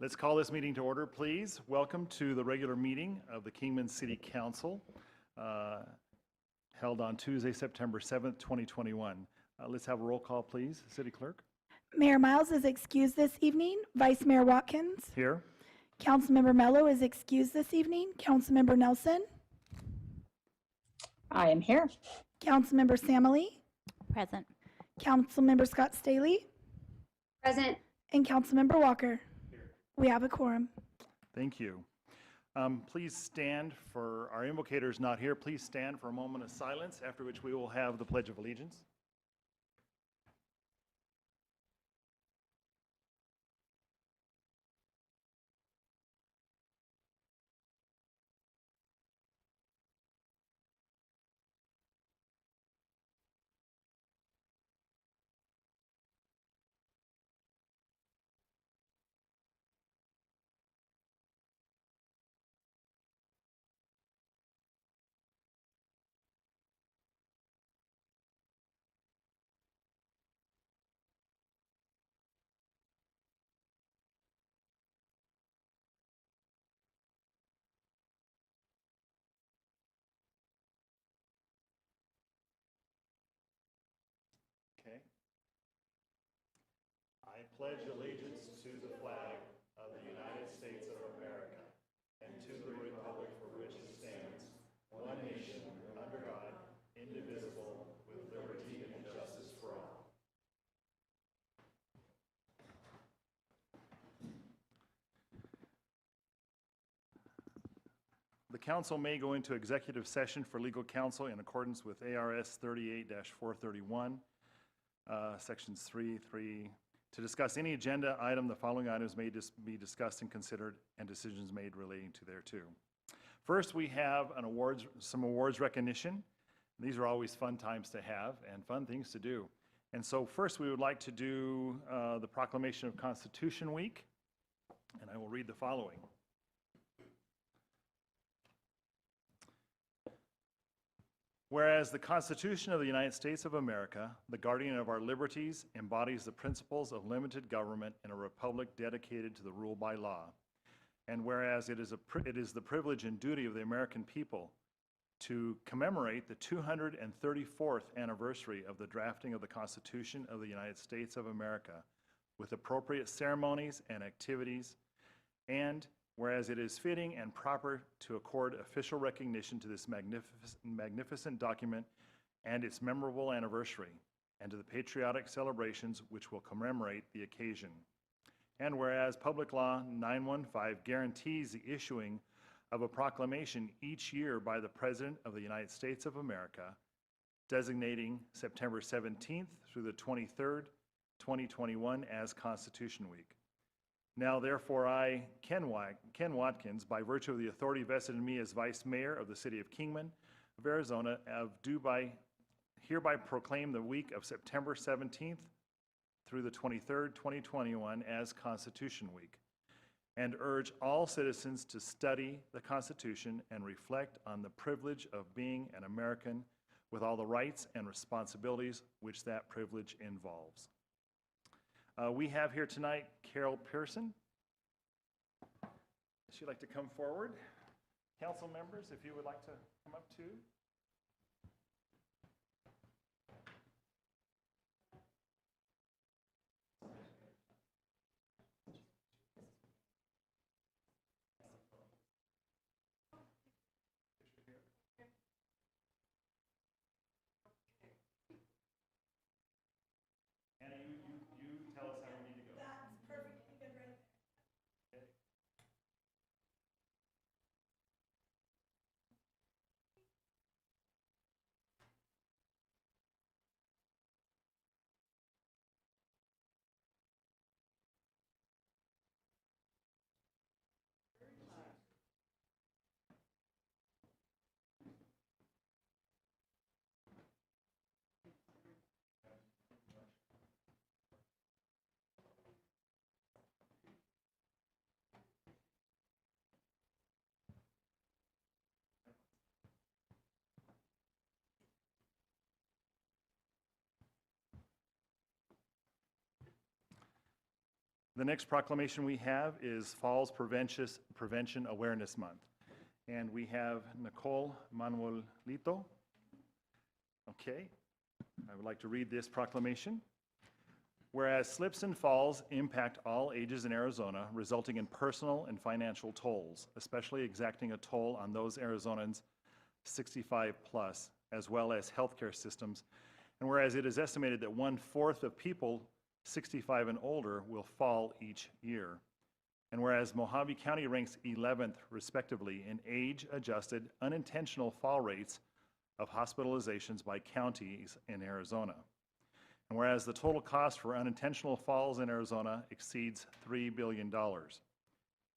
Let's call this meeting to order, please. Welcome to the regular meeting of the Kingman City Council, held on Tuesday, September 7th, 2021. Let's have a roll call, please. City Clerk. Mayor Miles is excused this evening. Vice Mayor Watkins. Here. Councilmember Mello is excused this evening. Councilmember Nelson. I am here. Councilmember Samily. Present. Councilmember Scott Staley. Present. And Councilmember Walker. We have a quorum. Thank you. Please stand for, our invocator is not here. Please stand for a moment of silence, after which we will have the Pledge of Allegiance. Okay. I pledge allegiance to the flag of the United States of America and to the republic for which it stands, one nation, under God, indivisible, with liberty and justice for all. The council may go into executive session for legal counsel in accordance with ARS 38-431. Sections 3 to discuss any agenda item. The following items may be discussed and considered, and decisions made relating to thereto. First, we have some awards recognition. These are always fun times to have and fun things to do. And so first we would like to do the Proclamation of Constitution Week, and I will read the following. Whereas the Constitution of the United States of America, the guardian of our liberties, embodies the principles of limited government in a republic dedicated to the rule by law. And whereas it is the privilege and duty of the American people to commemorate the 234th anniversary of the drafting of the Constitution of the United States of America with appropriate ceremonies and activities, and whereas it is fitting and proper to accord official recognition to this magnificent document and its memorable anniversary, and to the patriotic celebrations which will commemorate the occasion. And whereas Public Law 915 guarantees the issuing of a proclamation each year by the President of the United States of America, designating September 17th through the 23rd, 2021 as Constitution Week. Now, therefore, I, Ken Watkins, by virtue of the authority vested in me as Vice Mayor of the City of Kingman of Arizona, hereby proclaim the week of September 17th through the 23rd, 2021 as Constitution Week, and urge all citizens to study the Constitution and reflect on the privilege of being an American with all the rights and responsibilities which that privilege involves. We have here tonight Carol Pearson. She'd like to come forward. Council members, if you would like to come up too. The next proclamation we have is Falls Prevention Awareness Month. And we have Nicole Manuelito. Okay, I would like to read this proclamation. Whereas slips and falls impact all ages in Arizona, resulting in personal and financial tolls, especially exacting a toll on those Arizonans 65 plus, as well as healthcare systems. And whereas it is estimated that 1/4 of people 65 and older will fall each year. And whereas Mojave County ranks 11th, respectively, in age-adjusted unintentional fall rates of hospitalizations by counties in Arizona. And whereas the total cost for unintentional falls in Arizona exceeds $3 billion.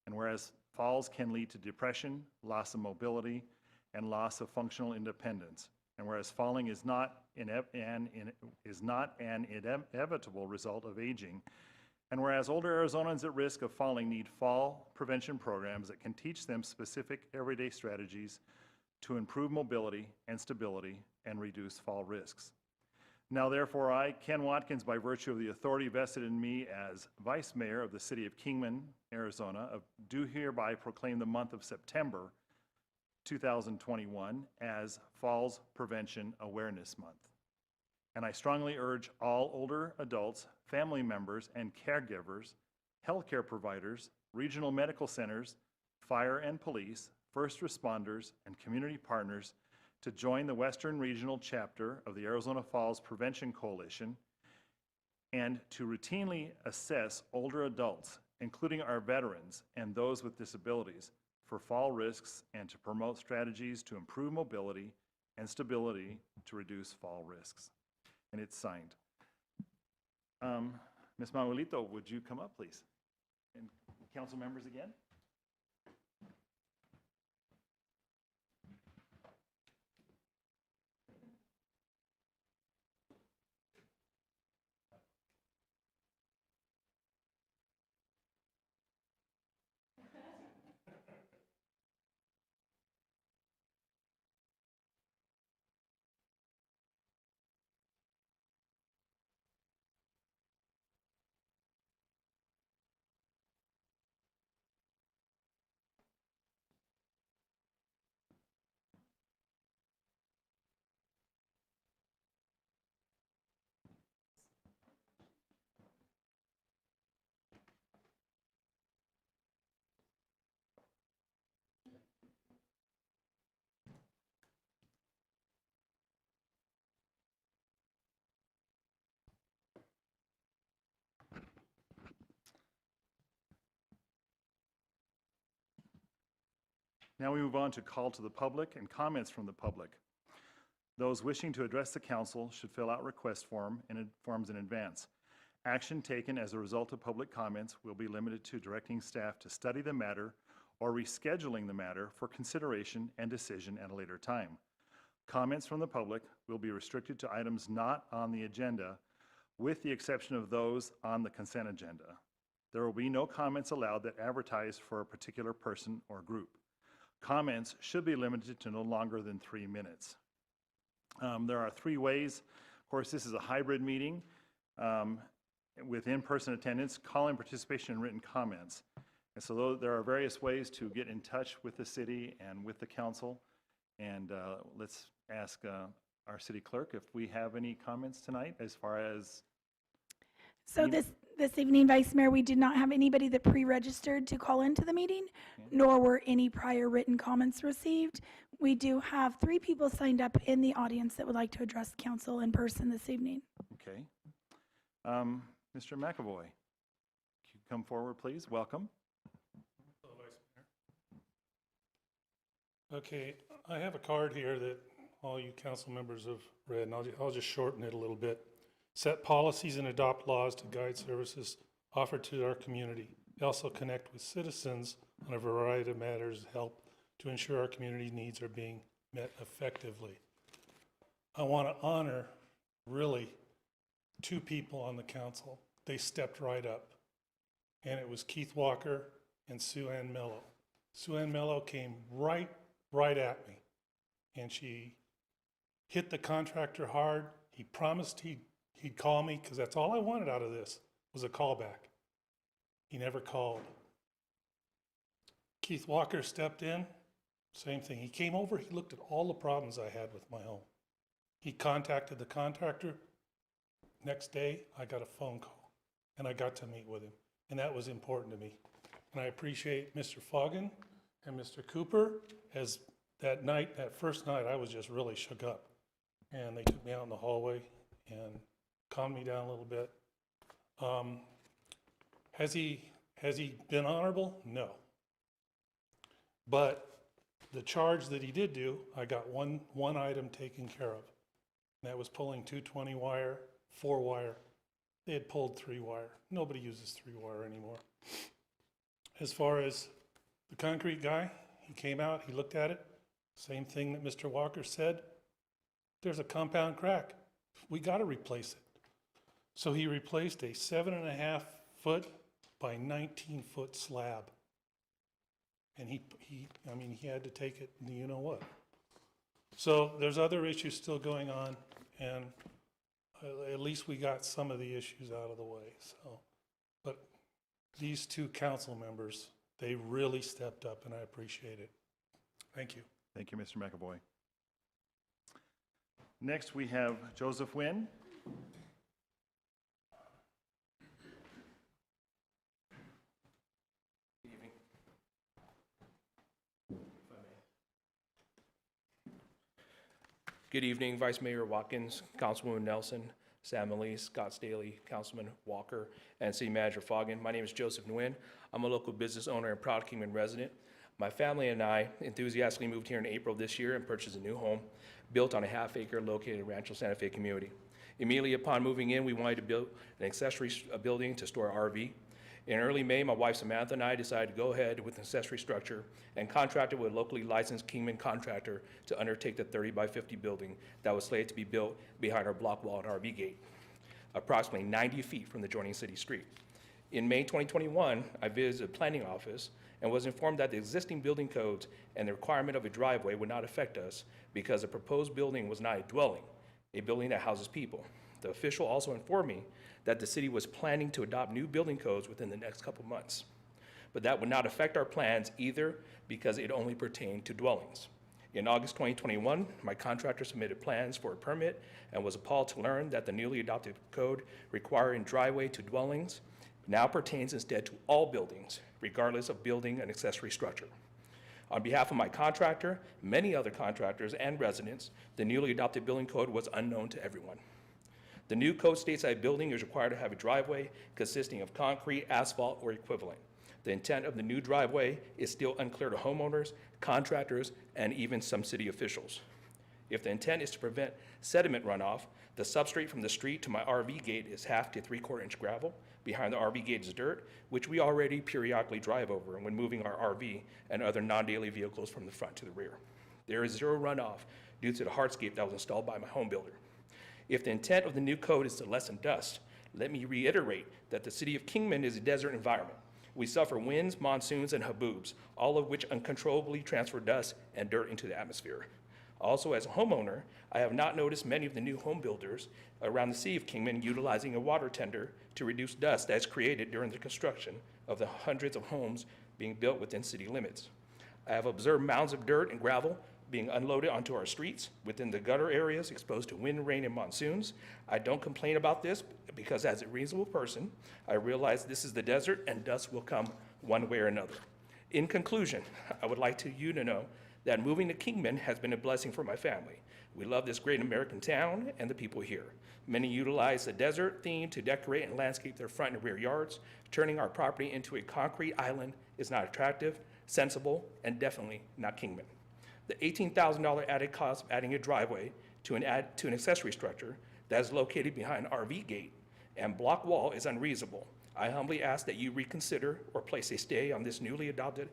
And whereas falls can lead to depression, loss of mobility, and loss of functional independence. And whereas falling is not an inevitable result of aging. And whereas older Arizonans at risk of falling need fall prevention programs that can teach them specific everyday strategies to improve mobility and stability and reduce fall risks. Now therefore I, Ken Watkins, by virtue of the authority vested in me as Vice Mayor of the City of Kingman, Arizona, do hereby proclaim the month of September 2021 as Falls Prevention Awareness Month. And I strongly urge all older adults, family members, and caregivers, healthcare providers, regional medical centers, fire and police, first responders, and community partners to join the Western Regional Chapter of the Arizona Falls Prevention Coalition and to routinely assess older adults, including our veterans and those with disabilities, for fall risks and to promote strategies to improve mobility and stability to reduce fall risks. And it's signed. Ms. Manuelito, would you come up, please? And council members again? Now we move on to call to the public and comments from the public. Those wishing to address the council should fill out request forms in advance. Action taken as a result of public comments will be limited to directing staff to study the matter or rescheduling the matter for consideration and decision at a later time. Comments from the public will be restricted to items not on the agenda, with the exception of those on the consent agenda. There will be no comments allowed that advertise for a particular person or group. Comments should be limited to no longer than 3 minutes. There are 3 ways. Of course, this is a hybrid meeting with in-person attendance, call-in participation, and written comments. And so there are various ways to get in touch with the city and with the council. And let's ask our city clerk if we have any comments tonight as far as... So this evening, Vice Mayor, we did not have anybody that pre-registered to call into the meeting, nor were any prior written comments received. We do have 3 people signed up in the audience that would like to address council in person this evening. Okay. Mr. McAvoy, could you come forward, please? Welcome. Hello, Vice Mayor. Okay, I have a card here that all you council members have read, and I'll just shorten it a little bit. Set policies and adopt laws to guide services offered to our community. Also connect with citizens on a variety of matters to help to ensure our community needs are being met effectively. I want to honor really 2 people on the council. They stepped right up, and it was Keith Walker and Sue Ann Mello. Sue Ann Mello came right at me, and she hit the contractor hard. He promised he'd call me, because that's all I wanted out of this was a call back. He never called. Keith Walker stepped in, same thing. He came over, he looked at all the problems I had with my home. He contacted the contractor. Next day, I got a phone call, and I got to meet with him, and that was important to me. And I appreciate Mr. Foggin and Mr. Cooper, as that night, that first night, I was just really shook up. And they took me out in the hallway and calmed me down a little bit. Has he been honorable? No. But the charge that he did do, I got one item taken care of. And that was pulling 220 wire, 4 wire. They had pulled 3 wire. Nobody uses 3 wire anymore. As far as the concrete guy, he came out, he looked at it. Same thing that Mr. Walker said. There's a compound crack. We got to replace it. So he replaced a 7.5 foot by 19 foot slab. And he had to take it, you know what. So there's other issues still going on, and at least we got some of the issues out of the way. So, but these 2 council members, they really stepped up, and I appreciate it. Thank you. Thank you, Mr. McAvoy. Next, we have Joseph Nguyen. Good evening. Good evening, Vice Mayor Watkins, Councilwoman Nelson, Sam Elise, Scott Staley, Councilman Walker, and City Manager Foggin. My name is Joseph Nguyen. I'm a local business owner and proud Kingman resident. My family and I enthusiastically moved here in April this year and purchased a new home built on a half-acre located in Rancho Santa Fe community. Immediately upon moving in, we wanted to build an accessory building to store our RV. In early May, my wife Samantha and I decided to go ahead with an accessory structure and contracted with a locally licensed Kingman contractor to undertake the 30 by 50 building that was slated to be built behind our block wall and RV gate, approximately 90 feet from the adjoining city street. In May 2021, I visited the planning office and was informed that the existing building codes and the requirement of a driveway would not affect us because the proposed building was not a dwelling, a building that houses people. The official also informed me that the city was planning to adopt new building codes within the next couple months. But that would not affect our plans either because it only pertained to dwellings. In August 2021, my contractor submitted plans for a permit and was appalled to learn that the newly adopted code requiring driveway to dwellings now pertains instead to all buildings, regardless of building an accessory structure. On behalf of my contractor, many other contractors, and residents, the newly adopted building code was unknown to everyone. The new code states that a building is required to have a driveway consisting of concrete, asphalt, or equivalent. The intent of the new driveway is still unclear to homeowners, contractors, and even some city officials. If the intent is to prevent sediment runoff, the substrate from the street to my RV gate is 1/2 to 3/4 inch gravel. Behind the RV gate is dirt, which we already periodically drive over when moving our RV and other non-daily vehicles from the front to the rear. There is zero runoff due to the hardscape that was installed by my home builder. If the intent of the new code is to lessen dust, let me reiterate that the city of Kingman is a desert environment. We suffer winds, monsoons, and haboobs, all of which uncontrollably transfer dust and dirt into the atmosphere. Also, as a homeowner, I have not noticed many of the new home builders around the city of Kingman utilizing a water tender to reduce dust that's created during the construction of the hundreds of homes being built within city limits. I have observed mounds of dirt and gravel being unloaded onto our streets within the gutter areas exposed to wind, rain, and monsoons. I don't complain about this because as a reasonable person, I realize this is the desert and dust will come one way or another. In conclusion, I would like you to know that moving to Kingman has been a blessing for my family. We love this great American town and the people here. Many utilize the desert theme to decorate and landscape their front and rear yards. Turning our property into a concrete island is not attractive, sensible, and definitely not Kingman. The $18,000 added cost of adding a driveway to an accessory structure that is located behind an RV gate and block wall is unreasonable. I humbly ask that you reconsider or place a stay on this newly adopted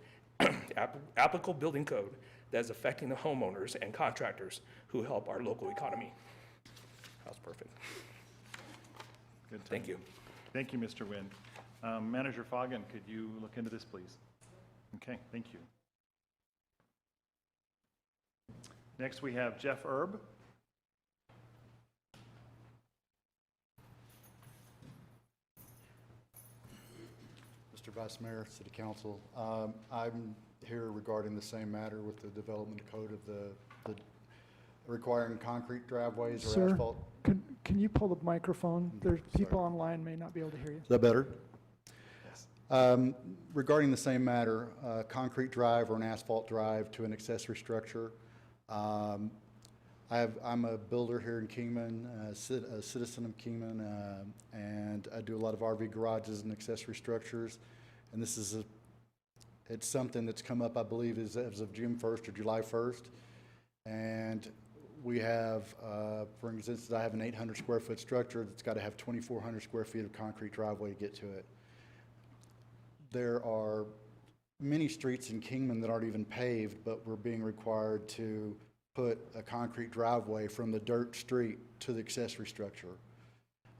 applicable building code that is affecting the homeowners and contractors who help our local economy. That was perfect. Good Thank you. Thank you, Mr. Nguyen. Manager Foggin, could you look into this, please? Okay, thank you. Next, we have Jeff Erb. Mr. Mr. Vice Mayor, City Council. I'm here regarding the same matter with the development code of the requiring concrete driveways or Sir, asphalt. can you pull the microphone? There's people Sorry. online may not be able to hear you. Is that better? Yes. Regarding the same matter, concrete drive or an asphalt drive to an accessory structure. I'm a builder here in Kingman, a citizen of Kingman, and I do a lot of RV garages and accessory structures. And this is it's something that's come up, I believe, as of June 1st or July 1st. And we have, for instance, I have an 800 square foot structure that's got to have 2,400 square feet of concrete driveway to get to it. There are many streets in Kingman that aren't even paved, but we're being required to put a concrete driveway from the dirt street to the accessory structure.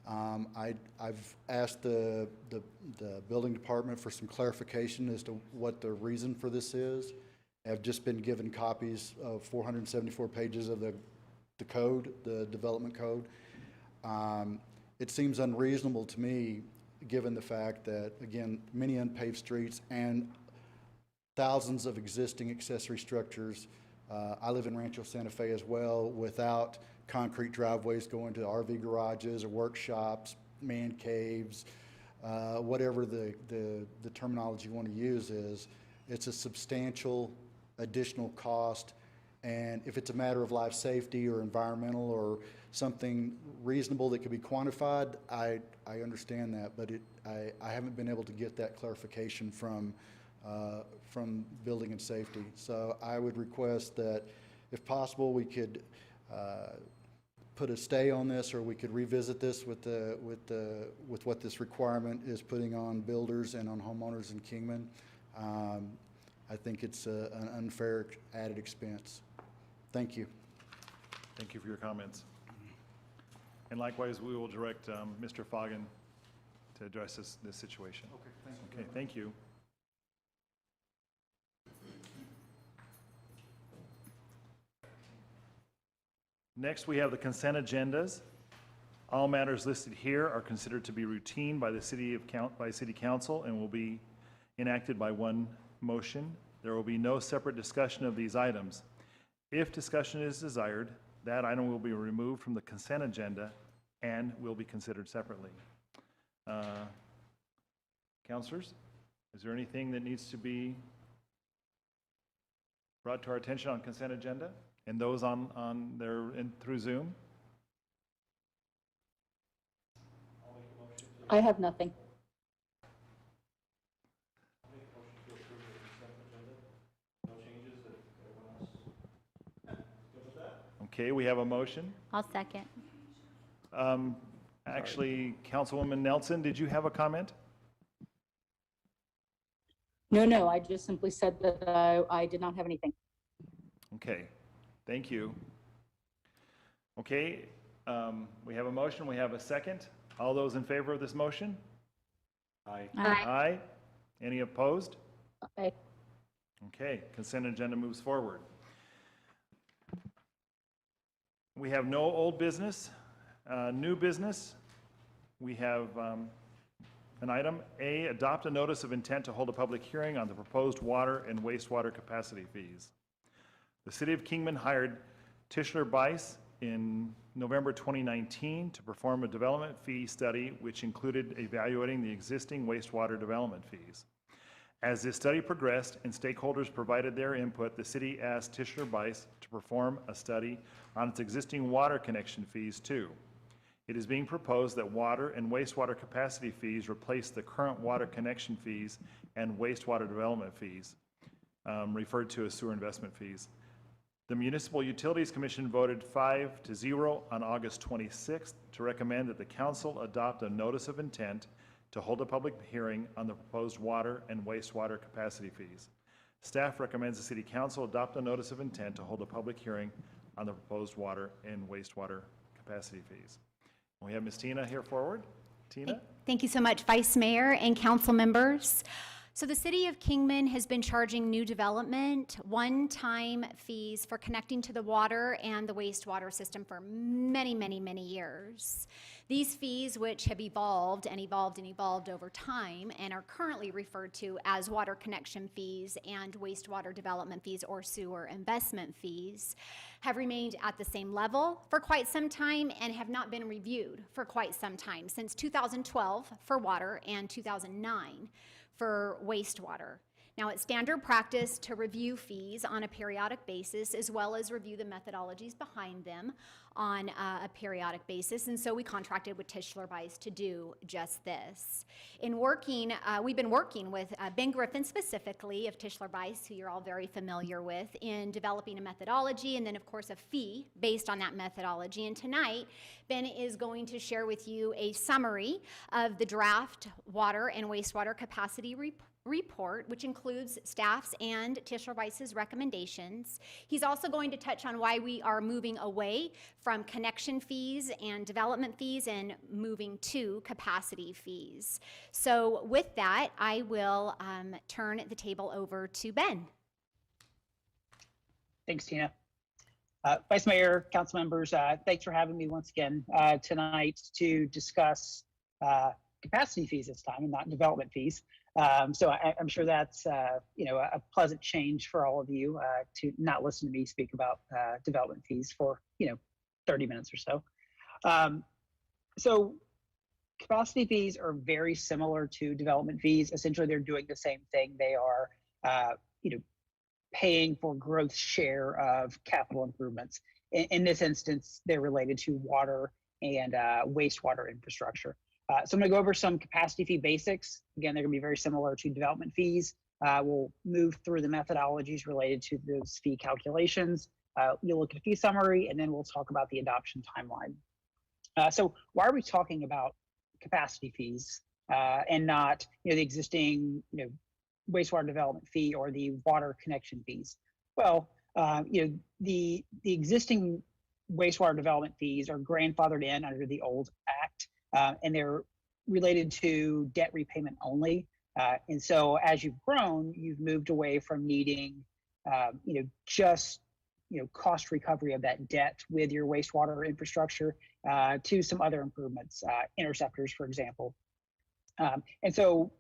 I've asked the building department for some clarification as to what the reason for this is. I've just been given copies of 474 pages of the code, the development code. It seems unreasonable to me, given the fact that, again, many unpaved streets and thousands of existing accessory structures. I live in Rancho Santa Fe as well, without concrete driveways going to RV garages or workshops, man caves, whatever the terminology you want to use is. It's a substantial additional cost, and if it's a matter of life safety or environmental or something reasonable that could be quantified, I understand that, but I haven't been able to get that clarification from Building and Safety. So I would request that, if possible, we could put a stay on this, or we could revisit this with what this requirement is putting on builders and on homeowners in Kingman. I think it's an unfair added expense. Thank you. Thank you for your comments. And likewise, we will direct Mr. Foggin to address this situation. Okay, thank you. Okay, thank you. Next, we have the consent agendas. All matters listed here are considered to be routine by the City Council and will be enacted by one motion. There will be no separate discussion of these items. If discussion is desired, that item will be removed from the consent agenda and will be considered separately. Counselors, is there anything that needs to be brought to our attention on consent agenda? And those on there through Zoom? I have nothing. Okay, we have a motion. I'll second. Actually, Councilwoman Nelson, did you have a comment? No, I just simply said that I did not have anything. Okay, thank you. Okay, we have a motion, we have a second. All those in favor of this motion? Aye. Aye. Any opposed? Aye. Okay, consent agenda moves forward. We have no old business. New business, we have an item A, adopt a notice of intent to hold a public hearing on the proposed water and wastewater capacity fees. The City of Kingman hired Tischler Bice in November 2019 to perform a development fee study which included evaluating the existing wastewater development fees. As this study progressed and stakeholders provided their input, the city asked Tischler Bice to perform a study on its existing water connection fees too. It is being proposed that water and wastewater capacity fees replace the current water connection fees and wastewater development fees, referred to as sewer investment fees. The Municipal Utilities Commission voted 5-0 on August 26th to recommend that the council adopt a notice of intent to hold a public hearing on the proposed water and wastewater capacity fees. Staff recommends the City Council adopt a notice of intent to hold a public hearing on the proposed water and wastewater capacity fees. We have Ms. Tina here forward. Tina? Thank you so much, Vice Mayor and council members. So the city of Kingman has been charging new development one-time fees for connecting to the water and the wastewater system for many, many, many years. These fees, which have evolved and evolved and evolved over time and are currently referred to as water connection fees and wastewater development fees or sewer investment fees, have remained at the same level for quite some time and have not been reviewed for quite some time, since 2012 for water and 2009 for wastewater. Now, it's standard practice to review fees on a periodic basis, as well as review the methodologies behind them on a periodic basis, and so we contracted with Tischler Weiss to do just this. In working, we've been working with Ben Griffin specifically of Tischler Weiss, who you're all very familiar with, in developing a methodology and then, of course, a fee based on that methodology. And tonight, Ben is going to share with you a summary of the draft water and wastewater capacity report, which includes staff's and Tischler Weiss's recommendations. He's also going to touch on why we are moving away from connection fees and development fees and moving to capacity fees. So with that, I will turn the table over to Ben. Thanks, Tina. Vice Mayor, council members, thanks for having me once again tonight to discuss capacity fees this time and not development fees. So I'm sure that's a pleasant change for all of you to not listen to me speak about development fees for 30 minutes or so. So capacity fees are very similar to development fees. Essentially, they're doing the same thing. They are paying for growth share of capital improvements. In this instance, they're related to water and wastewater infrastructure. So I'm going to go over some capacity fee basics. Again, they're going to be very similar to development fees. We'll move through the methodologies related to those fee calculations. You'll look at a fee summary, and then we'll talk about the adoption timeline. So why are we talking about capacity fees and not the existing wastewater development fee or the water connection fees? Well, the existing wastewater development fees are grandfathered in under the old act. And they're related to debt repayment only. And so as you've grown, you've moved away from needing, just, cost recovery of that debt with your wastewater infrastructure to some other improvements, interceptors, for example. And so,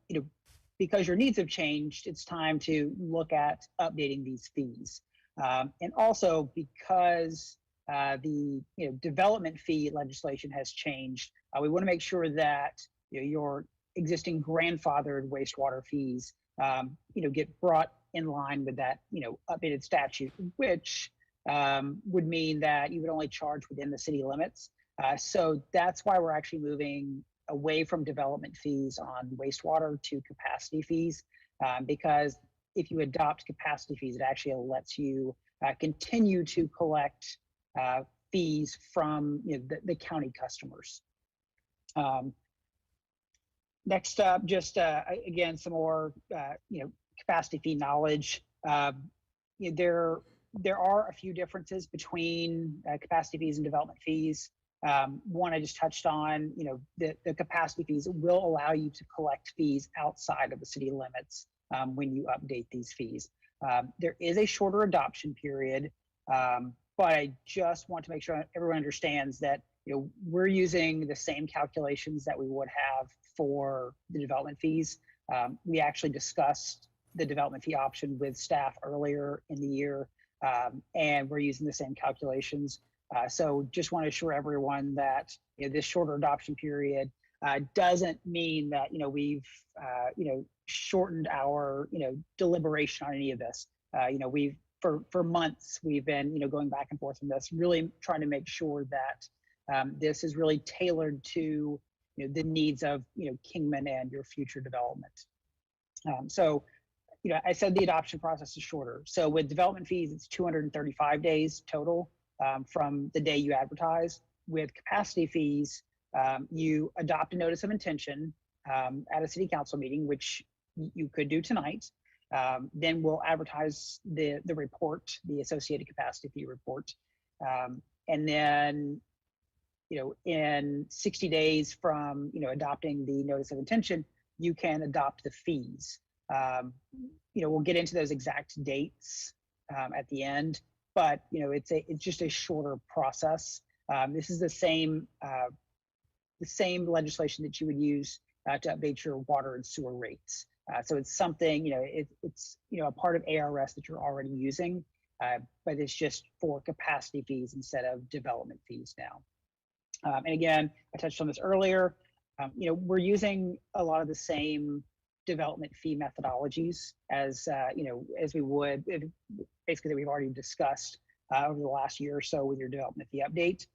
because your needs have changed, it's time to look at updating these fees. And also because the development fee legislation has changed, we want to make sure that your existing grandfathered wastewater fees get brought in line with that updated statute, which would mean that you would only charge within the city limits. So that's why we're actually moving away from development fees on wastewater to capacity fees, because if you adopt capacity fees, it actually lets you continue to collect fees from the county customers. Next up, just again, some more capacity fee knowledge. There are a few differences between capacity fees and development fees. One I just touched on, the capacity fees will allow you to collect fees outside of the city limits when you update these fees. There is a shorter adoption period, but I just want to make sure everyone understands that we're using the same calculations that we would have for the development fees. We actually discussed the development fee option with staff earlier in the year, and we're using the same calculations. So just want to assure everyone that this shorter adoption period doesn't mean that we've shortened our deliberation on any of this. We've for months we've been going back and forth on this, really trying to make sure that this is really tailored to the needs of Kingman and your future development. So I said the adoption process is shorter. So with development fees, it's 235 days total from the day you advertise. With capacity fees, you adopt a notice of intention at a city council meeting, which you could do tonight. Then we'll advertise the report, the associated capacity fee report. And then, in 60 days from, adopting the notice of intention, you can adopt the fees. We'll get into those exact dates at the end, but it's just a shorter process. This is the same legislation that you would use to update your water and sewer rates. So it's something, it's a part of ARS that you're already using, but it's just for capacity fees instead of development fees now. And again, I touched on this earlier. We're using a lot of the same development fee methodologies as as we would basically that we've already discussed over the last year or so with your development fee update.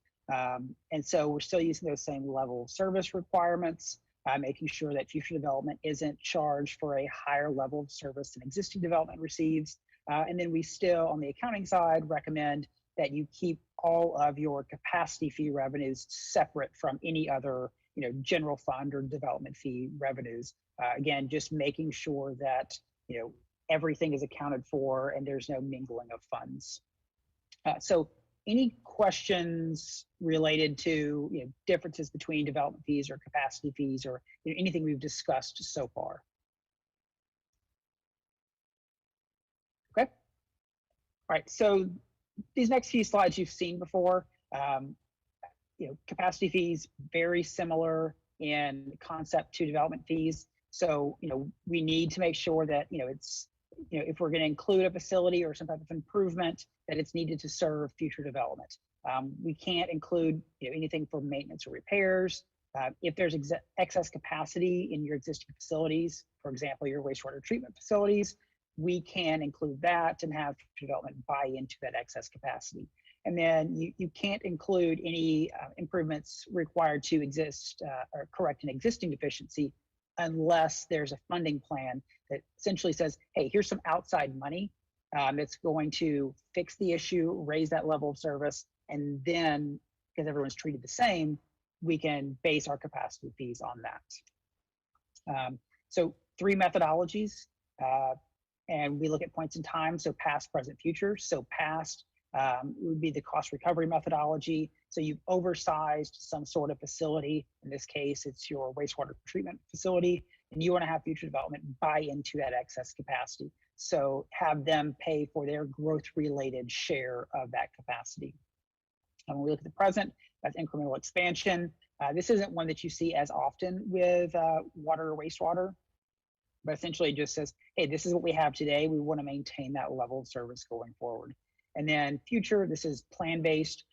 And so we're still using those same level of service requirements, making sure that future development isn't charged for a higher level of service than existing development receives. And then we still, on the accounting side, recommend that you keep all of your capacity fee revenues separate from any other general fund or development fee revenues. Again, just making sure that everything is accounted for and there's no mingling of funds. So any questions related to differences between development fees or capacity fees or anything we've discussed so far? Okay. All right, so these next few slides you've seen before. Capacity fees, very similar in concept to development fees. So, we need to make sure that, it's, if we're going to include a facility or some type of improvement, that it's needed to serve future development. We can't include, anything for maintenance or repairs. If there's excess capacity in your existing facilities, for example, your wastewater treatment facilities, we can include that and have development buy into that excess capacity. And then you can't include any improvements required to or correct an existing deficiency unless there's a funding plan that essentially says, hey, here's some outside money that's going to fix the issue, raise that level of service, and then, because everyone's treated the same, we can base our capacity fees on that. So 3 methodologies, and we look at points in time, so past, present, future. So past would be the cost recovery methodology. So you've oversized some sort of facility. In this case, it's your wastewater treatment facility, and you want to have future development buy into that excess capacity. So have them pay for their growth-related share of that capacity. And when we look at the present, that's incremental expansion. This isn't one that you see as often with water or wastewater, but essentially it just says, hey, this is what we have today. We want to maintain that level of service going forward. And then future, this is plan-based.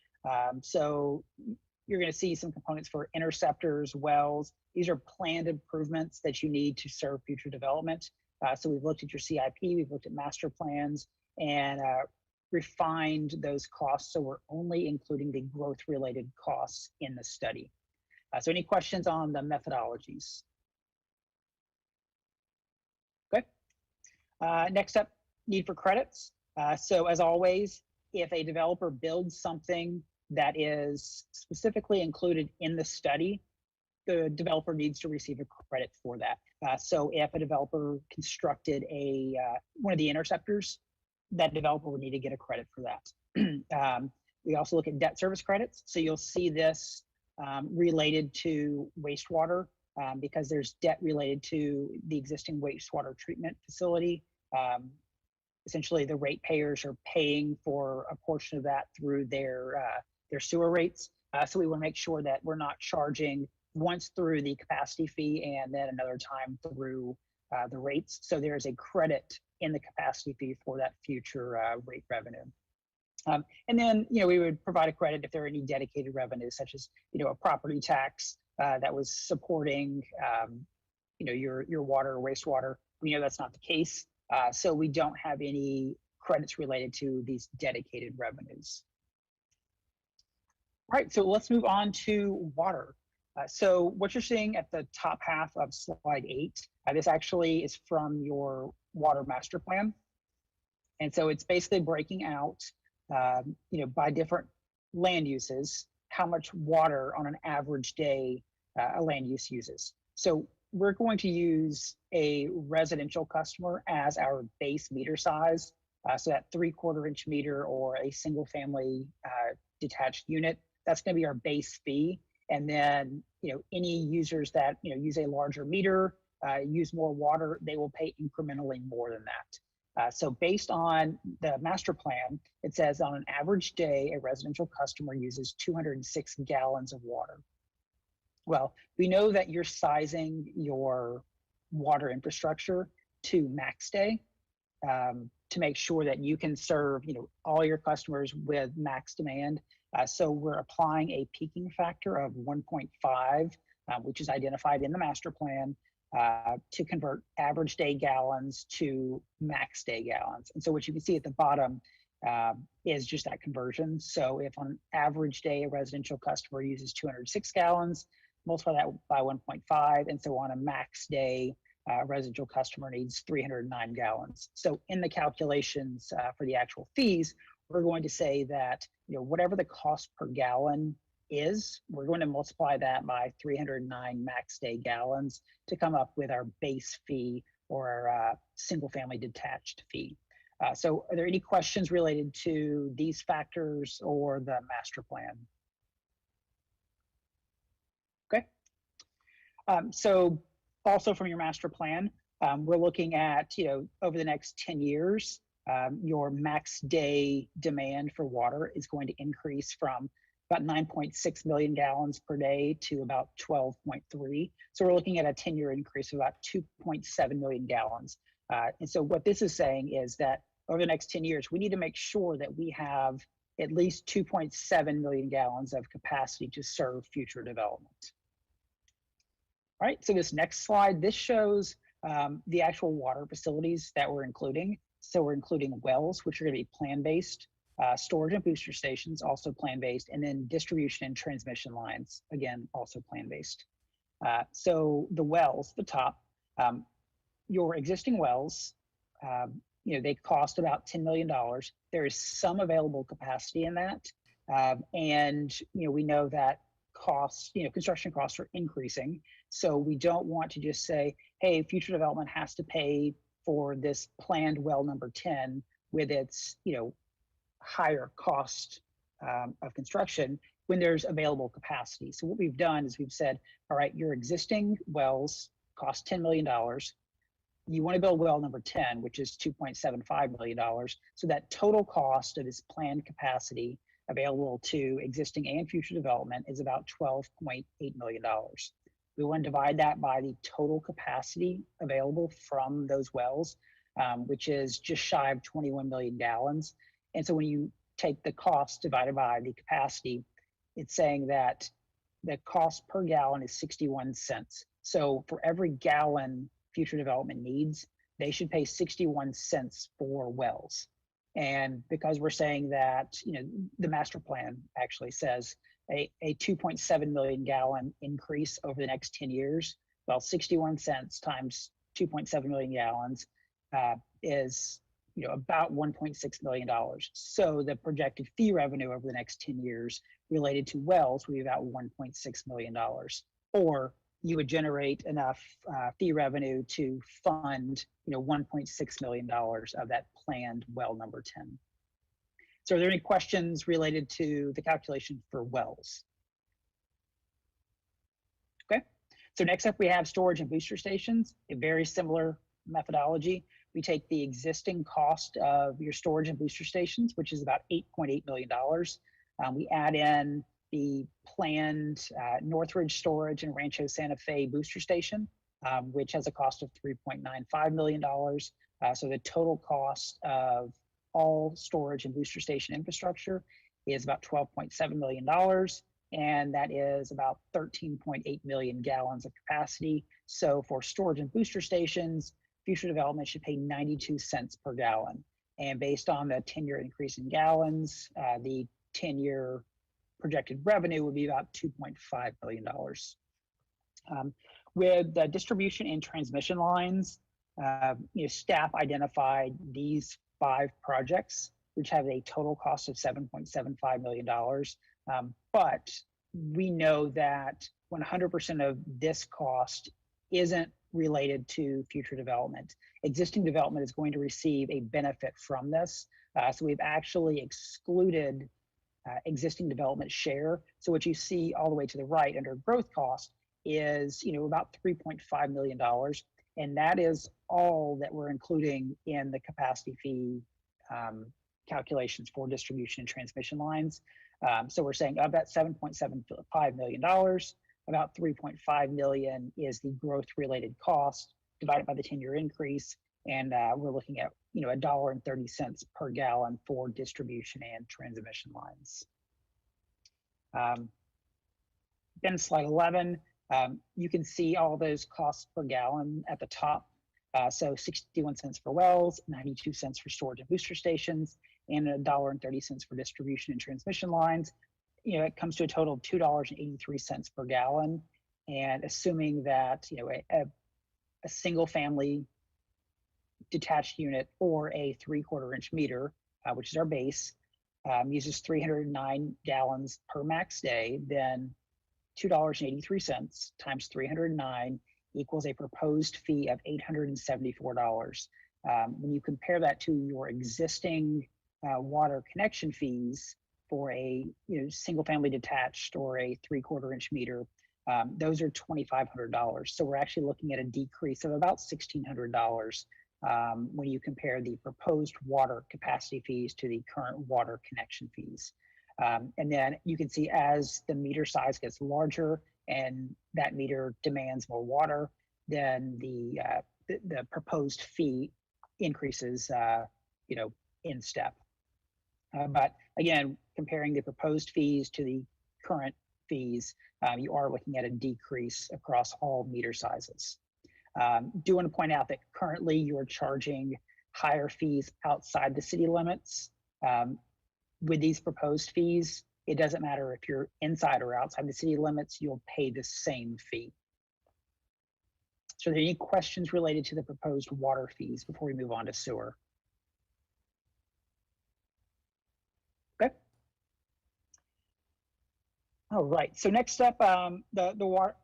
So you're going to see some components for interceptors, wells. These are planned improvements that you need to serve future development. So we've looked at your CIP, we've looked at master plans, and refined those costs. So we're only including the growth-related costs in the study. So any questions on the methodologies? Okay. Next up, need for credits. So as always, if a developer builds something that is specifically included in the study, the developer needs to receive a credit for that. So if a developer constructed one of the interceptors, that developer would need to get a credit for that. We also look at debt service credits. So you'll see this related to wastewater because there's debt related to the existing wastewater treatment facility. Essentially, the ratepayers are paying for a portion of that through their sewer rates. So we want to make sure that we're not charging once through the capacity fee and then another time through the rates. So there is a credit in the capacity fee for that future rate revenue. And then, we would provide a credit if there are any dedicated revenues, such as, a property tax that was supporting, your water or wastewater. We know that's not the case. So we don't have any credits related to these dedicated revenues. All right, so let's move on to water. So what you're seeing at the top half of slide 8, this actually is from your water master plan. And so it's basically breaking out, by different land uses, how much water on an average day a land use uses. So we're going to use a residential customer as our base meter size. So that 3/4 inch meter or a single family detached unit, that's going to be our base fee. And then, any users that, use a larger meter, use more water, they will pay incrementally more than that. So based on the master plan, it says on an average day, a residential customer uses 206 gallons of water. Well, we know that you're sizing your water infrastructure to max day to make sure that you can serve, all your customers with max demand. So we're applying a peaking factor of 1.5, which is identified in the master plan, to convert average day gallons to max day gallons. And so what you can see at the bottom is just that conversion. So if on an average day, a residential customer uses 206 gallons, multiply that by 1.5. And so on a max day, residential customer needs 309 gallons. So in the calculations for the actual fees, we're going to say that, whatever the cost per gallon is, we're going to multiply that by 309 max day gallons to come up with our base fee or our single family detached fee. So are there any questions related to these factors or the master plan? Okay. So also from your master plan, we're looking at, over the next 10 years, your max day demand for water is going to increase from about 9.6 million gallons per day to about 12.3. So we're looking at a 10-year increase of about 2.7 million gallons. And so what this is saying is that over the next 10 years, we need to make sure that we have at least 2.7 million gallons of capacity to serve future development. All right, so this next slide, this shows the actual water facilities that we're including. So we're including wells, which are going to be plan-based, storage and booster stations, also plan-based, and then distribution and transmission lines, again, also plan-based. So the wells, the top, your existing wells, they cost about $10 million. There is some available capacity in that. And, we know that costs, construction costs are increasing. So we don't want to just say, hey, future development has to pay for this planned well number 10 with its, higher cost of construction when there's available capacity. So what we've done is we've said, all right, your existing wells cost $10 million. You want to build well number 10, which is $2.75 million. So that total cost of this planned capacity available to existing and future development is about $12.8 million. We want to divide that by the total capacity available from those wells, which is just shy of 21 million gallons. And so when you take the cost divided by the capacity, it's saying that the cost per gallon is 61 cents. So for every gallon future development needs, they should pay 61 cents for wells. And because we're saying that, the master plan actually says a 2.7 million gallon increase over the next 10 years, well, 61 cents times 2.7 million gallons is, about $1.6 million. So the projected fee revenue over the next 10 years related to wells would be about $1.6 million. Or you would generate enough fee revenue to fund, $1.6 million of that planned well number 10. So are there any questions related to the calculation for wells? Okay, so next up we have storage and booster stations, a very similar methodology. We take the existing cost of your storage and booster stations, which is about $8.8 million. We add in the planned Northridge Storage and Rancho Santa Fe booster station, which has a cost of $3.95 million. So the total cost of all storage and booster station infrastructure is about $12.7 million. And that is about 13.8 million gallons of capacity. So for storage and booster stations, future development should pay 92 cents per gallon. And based on the 10-year increase in gallons, the 10-year projected revenue would be about $2.5 billion. With the distribution and transmission lines, staff identified these 5 projects, which have a total cost of $7.75 million. But we know that 100% of this cost isn't related to future development. Existing development is going to receive a benefit from this. So we've actually excluded existing development share. So what you see all the way to the right under growth cost is, about $3.5 million, And that is all that we're including in the capacity fee calculations for distribution and transmission lines. So we're saying of that $7.75 million, about $3.5 million is the growth related cost divided by the 10-year increase. And we're looking at, $1.30 per gallon for distribution and transmission lines. Then slide 11, you can see all those costs per gallon at the top. So 61 cents for wells, 92 cents for storage and booster stations, and $1.30 for distribution and transmission lines. It comes to a total of $2.83 per gallon. And assuming that, a single family detached unit or a 3/4 inch meter, which is our base, uses 309 gallons per max day, then $2.83 times 309 equals a proposed fee of $874. When you compare that to your existing water connection fees for a single family detached or a 3/4 inch meter, those are $2,500. So we're actually looking at a decrease of about $1,600 when you compare the proposed water capacity fees to the current water connection fees. And then you can see as the meter size gets larger and that meter demands more water, then the proposed fee increases, in step. But again, comparing the proposed fees to the current fees, you are looking at a decrease across all meter sizes. Do want to point out that currently you are charging higher fees outside the city limits. With these proposed fees, it doesn't matter if you're inside or outside the city limits, you'll pay the same fee. So are there any questions related to the proposed water fees before we move on to sewer? Okay. All right, so next up, the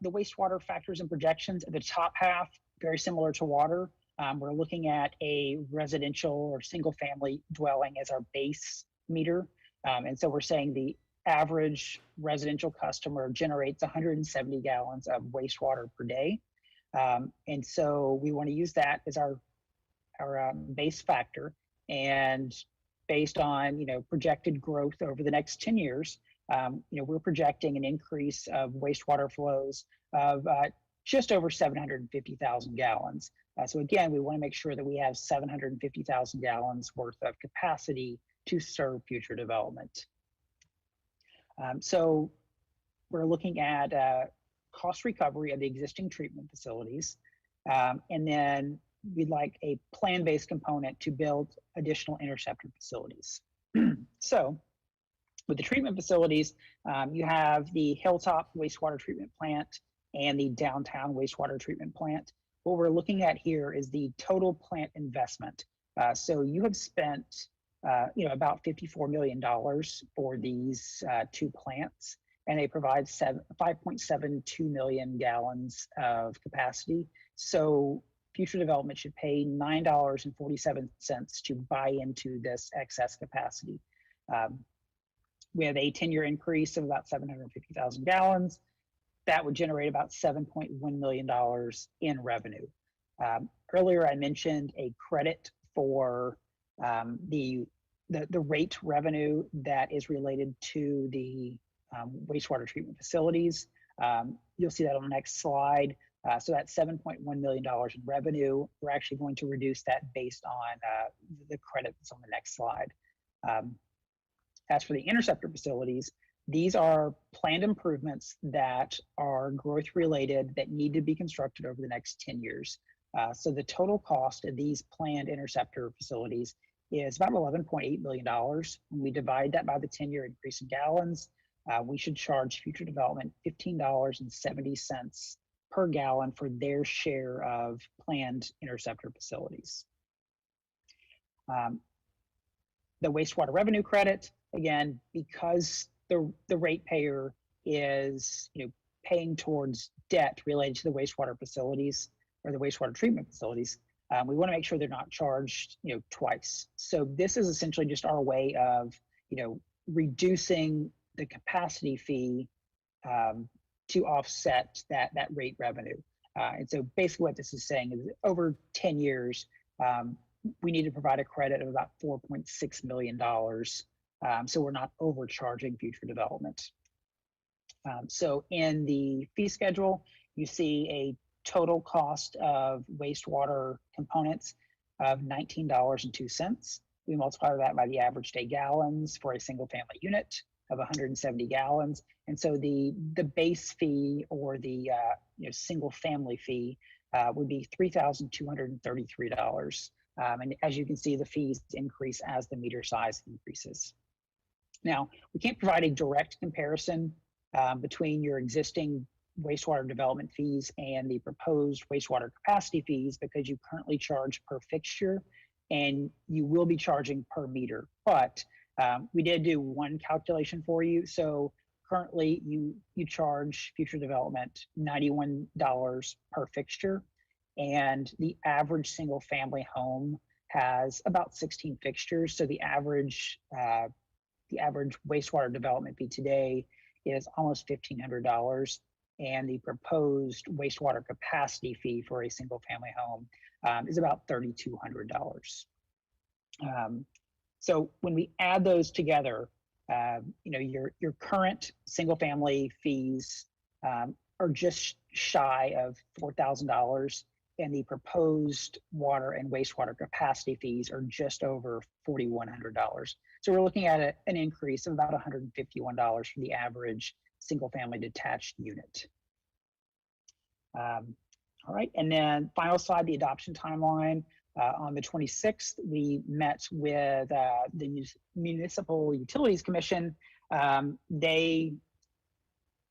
wastewater factors and projections at the top half, very similar to water. We're looking at a residential or single family dwelling as our base meter. And so we're saying the average residential customer generates 170 gallons of wastewater per day. And so we want to use that as our base factor. And based on projected growth over the next 10 years, we're projecting an increase of wastewater flows of just over 750,000 gallons. So again, we want to make sure that we have 750,000 gallons worth of capacity to serve future development. So we're looking at cost recovery of the existing treatment facilities. And then we'd like a plan-based component to build additional interceptor facilities. So with the treatment facilities, you have the Hilltop wastewater treatment plant and the downtown wastewater treatment plant. What we're looking at here is the total plant investment. So you have spent about $54 million for these two plants, and they provide 5.72 million gallons of capacity. So future development should pay $9.47 to buy into this excess capacity. We have a 10-year increase of about 750,000 gallons. That would generate about $7.1 million in revenue. Earlier, I mentioned a credit for the rate revenue that is related to the wastewater treatment facilities. You'll see that on the next slide. So that's $7.1 million in revenue. We're actually going to reduce that based on the credits on the next slide. As for the interceptor facilities, these are planned improvements that are growth related that need to be constructed over the next 10 years. So the total cost of these planned interceptor facilities is about $11.8 million. When we divide that by the 10-year increase in gallons, we should charge future development $15.70 per gallon for their share of planned interceptor facilities. The wastewater revenue credit, again, because the ratepayer is paying towards debt related to the wastewater facilities or the wastewater treatment facilities, we want to make sure they're not charged twice. So this is essentially just our way of reducing the capacity fee to offset that rate revenue. And so basically what this is saying is that over 10 years, we need to provide a credit of about $4.6 million. So we're not overcharging future development. So in the fee schedule, you see a total cost of wastewater components of $19.02. We multiply that by the average day gallons for a single family unit of 170 gallons. And so the base fee, or the single family fee, would be $3,233. And as you can see, the fees increase as the meter size increases. Now, we can't provide a direct comparison between your existing wastewater development fees and the proposed wastewater capacity fees, because you currently charge per fixture and you will be charging per meter. But we did do one calculation for you. So currently you charge future development $91 per fixture, and the average single family home has about 16 fixtures. So the average wastewater development fee today is almost $1,500, and the proposed wastewater capacity fee for a single family home is about $3,200. So when we add those together, your current single family fees are just shy of $4,000, and the proposed water and wastewater capacity fees are just over $4,100. So we're looking at an increase of about $151 for the average single family detached unit. All right, and then final slide, the adoption timeline. On the 26th, we met with the Municipal Utilities Commission. They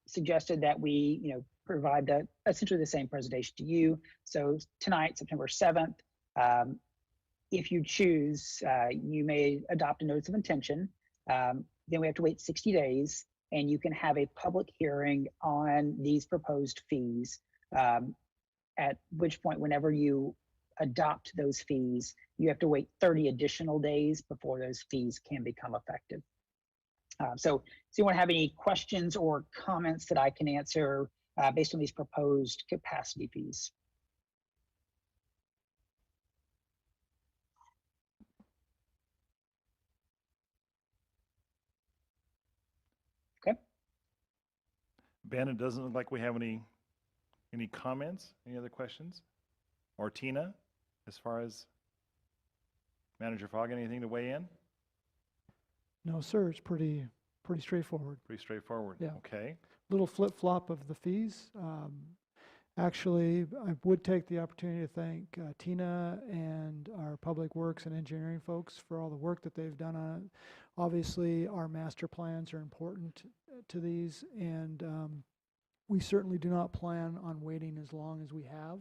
suggested that we, provide essentially the same presentation to you. So tonight, September 7th, if you choose, you may adopt a notice of intention. Then we have to wait 60 days, and you can have a public hearing on these proposed fees, at which point, whenever you adopt those fees, you have to wait 30 additional days before those fees can become effective. So do you want to have any questions or comments that I can answer based on these proposed capacity fees? Okay. Ben, it doesn't look like we have any comments, any other questions? Or Tina, as far as Manager Fogg, anything to weigh in? No, sir, it's pretty straightforward. Pretty straightforward. Yeah. Okay. Little flip-flop of the fees. Actually, I would take the opportunity to thank Tina and our Public Works and Engineering folks for all the work that they've done on it. Obviously, our master plans are important to these, and we certainly do not plan on waiting as long as we have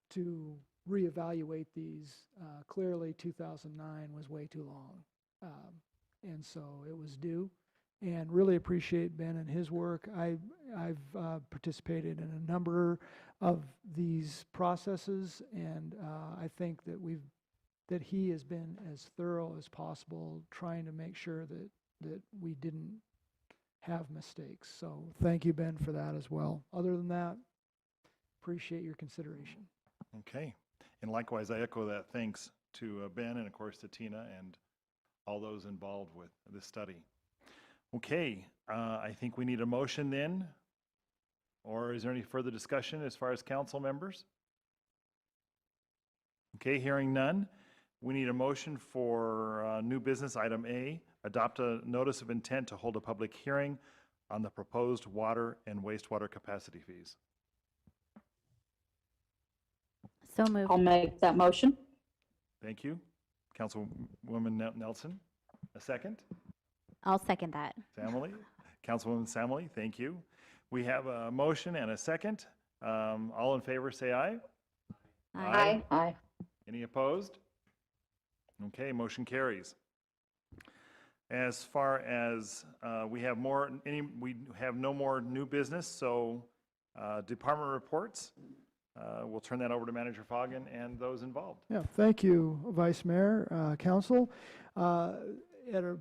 to reevaluate these. Clearly, 2009 was way too long, and so it was due. And really appreciate Ben and his work. I've participated in a number of these processes, and I think that he has been as thorough as possible, trying to make sure that we didn't have mistakes. So thank you, Ben, for that as well. Other than that, appreciate your consideration. Okay. And likewise, I echo that thanks to Ben and, of course, to Tina and all those involved with this study. Okay, I think we need a motion then, or is there any further discussion as far as council members? Okay, hearing none, we need a motion for new business item A, adopt a notice of intent to hold a public hearing on the proposed water and wastewater capacity fees. So moved. I'll make that motion. Thank you. Councilwoman Nelson, a second? I'll second that. Samily, Councilwoman Samily, thank you. We have a motion and a second. All in favor, say aye. Aye. Aye. Any opposed? Okay, motion carries. As far as we have no more new business, so department reports. We'll turn that over to Manager Fogg and those involved. Yeah, thank you, Vice Mayor, Council. At a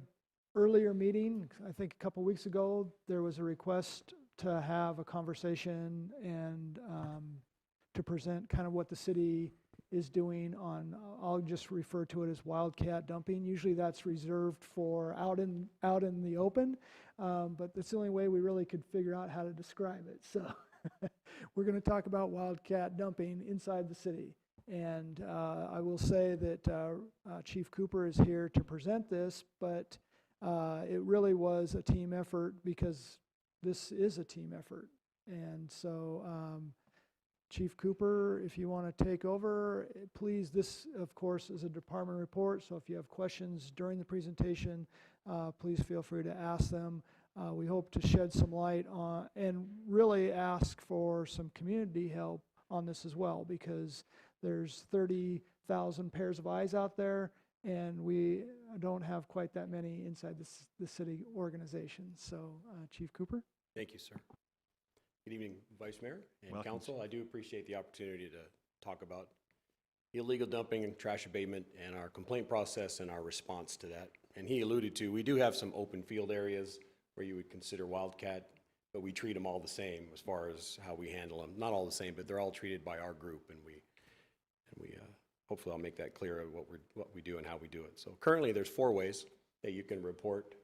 earlier meeting, I think a couple weeks ago, there was a request to have a conversation and to present kind of what the city is doing on, I'll just refer to it as wildcat dumping. Usually that's reserved for out in the open, but that's the only way we really could figure out how to describe it. So we're going to talk about wildcat dumping inside the city. And I will say that Chief Cooper is here to present this, but it really was a team effort because this is a team effort. And so Chief Cooper, if you want to take over, please, this of course is a department report, so if you have questions during the presentation, please feel free to ask them. We hope to shed some light on and really ask for some community help on this as well, because there's 30,000 pairs of eyes out there, and we don't have quite that many inside the city organization. So Chief Cooper. Thank you, sir. Good evening, Vice Mayor and Welcome, Council. I do appreciate the opportunity to talk about illegal dumping and trash abatement and our complaint process and our response to that. And he alluded to, we do have some open field areas where you would consider wildcat, but we treat them all the same as far as how we handle them. Not all the same, but they're all treated by our group, and we hopefully I'll make that clear of what we do and how we do it. So currently there's 4 ways that you can report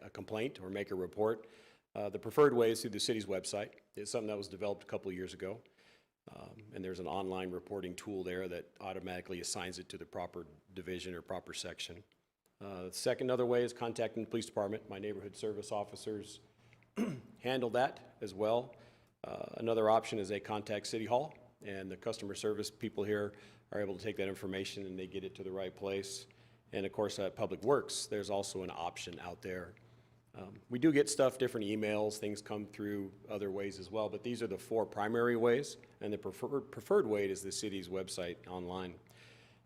a complaint or make a report. The preferred way is through the city's website. It's something that was developed a couple of years ago. And there's an online reporting tool there that automatically assigns it to the proper division or proper section. The second other way is contacting the police department. My neighborhood service officers handle that as well. Another option is they contact City Hall, and the customer service people here are able to take that information and they get it to the right place. And of course at Public Works, there's also an option out there. We do get stuff, different emails, things come through other ways as well, but these are the 4 primary ways, and the preferred way is the city's website online.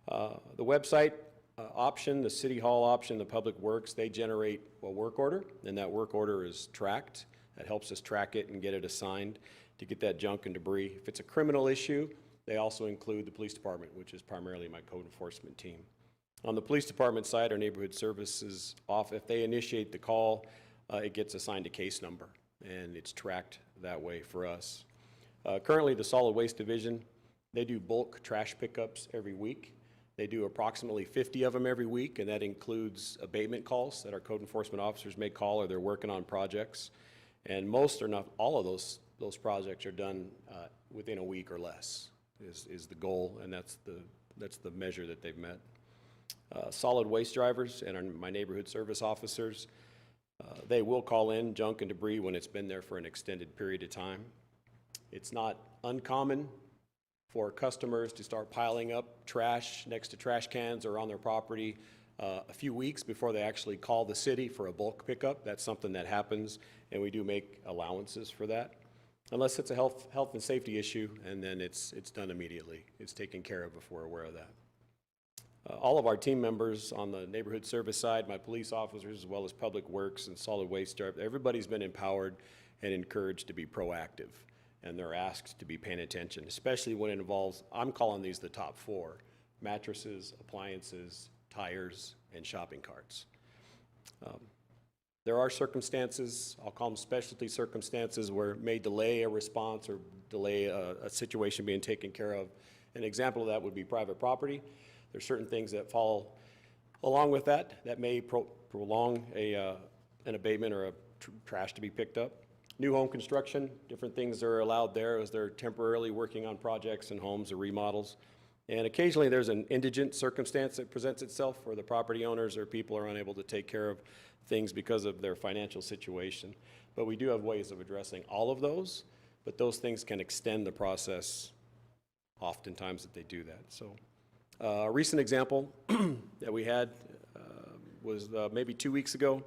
The website option, the City Hall option, the Public Works, they generate a work order, and that work order is tracked. That helps us track it and get it assigned to get that junk and debris. If it's a criminal issue, they also include the police department, which is primarily my code enforcement team. On the police department side, our neighborhood services off, if they initiate the call, it gets assigned a case number, and it's tracked that way for us. Currently, the solid waste division, they do bulk trash pickups every week. They do approximately 50 of them every week, and that includes abatement calls that our code enforcement officers may call, or they're working on projects. And most or not all of those projects are done within a week or less is the goal, and that's the measure that they've met. Solid waste drivers and my neighborhood service officers, they will call in junk and debris when it's been there for an extended period of time. It's not uncommon for customers to start piling up trash next to trash cans or on their property a few weeks before they actually call the city for a bulk pickup. That's something that happens, and we do make allowances for that. Unless it's a health and safety issue, and then it's done immediately. It's taken care of if we're aware of that. All of our team members on the neighborhood service side, my police officers, as well as Public Works and solid waste, everybody's been empowered and encouraged to be proactive, and they're asked to be paying attention, especially when it involves, I'm calling these the top 4, mattresses, appliances, tires, and shopping carts. There are circumstances, I'll call them specialty circumstances, where it may delay a response or delay a situation being taken care of. An example of that would be private property. There's certain things that fall along with that may prolong an abatement or a trash to be picked up. New home construction, different things are allowed there as they're temporarily working on projects and homes or remodels. And occasionally there's an indigent circumstance that presents itself where the property owners or people are unable to take care of things because of their financial situation. But we do have ways of addressing all of those, but those things can extend the process oftentimes that they do that. So a recent example that we had was maybe 2 weeks ago.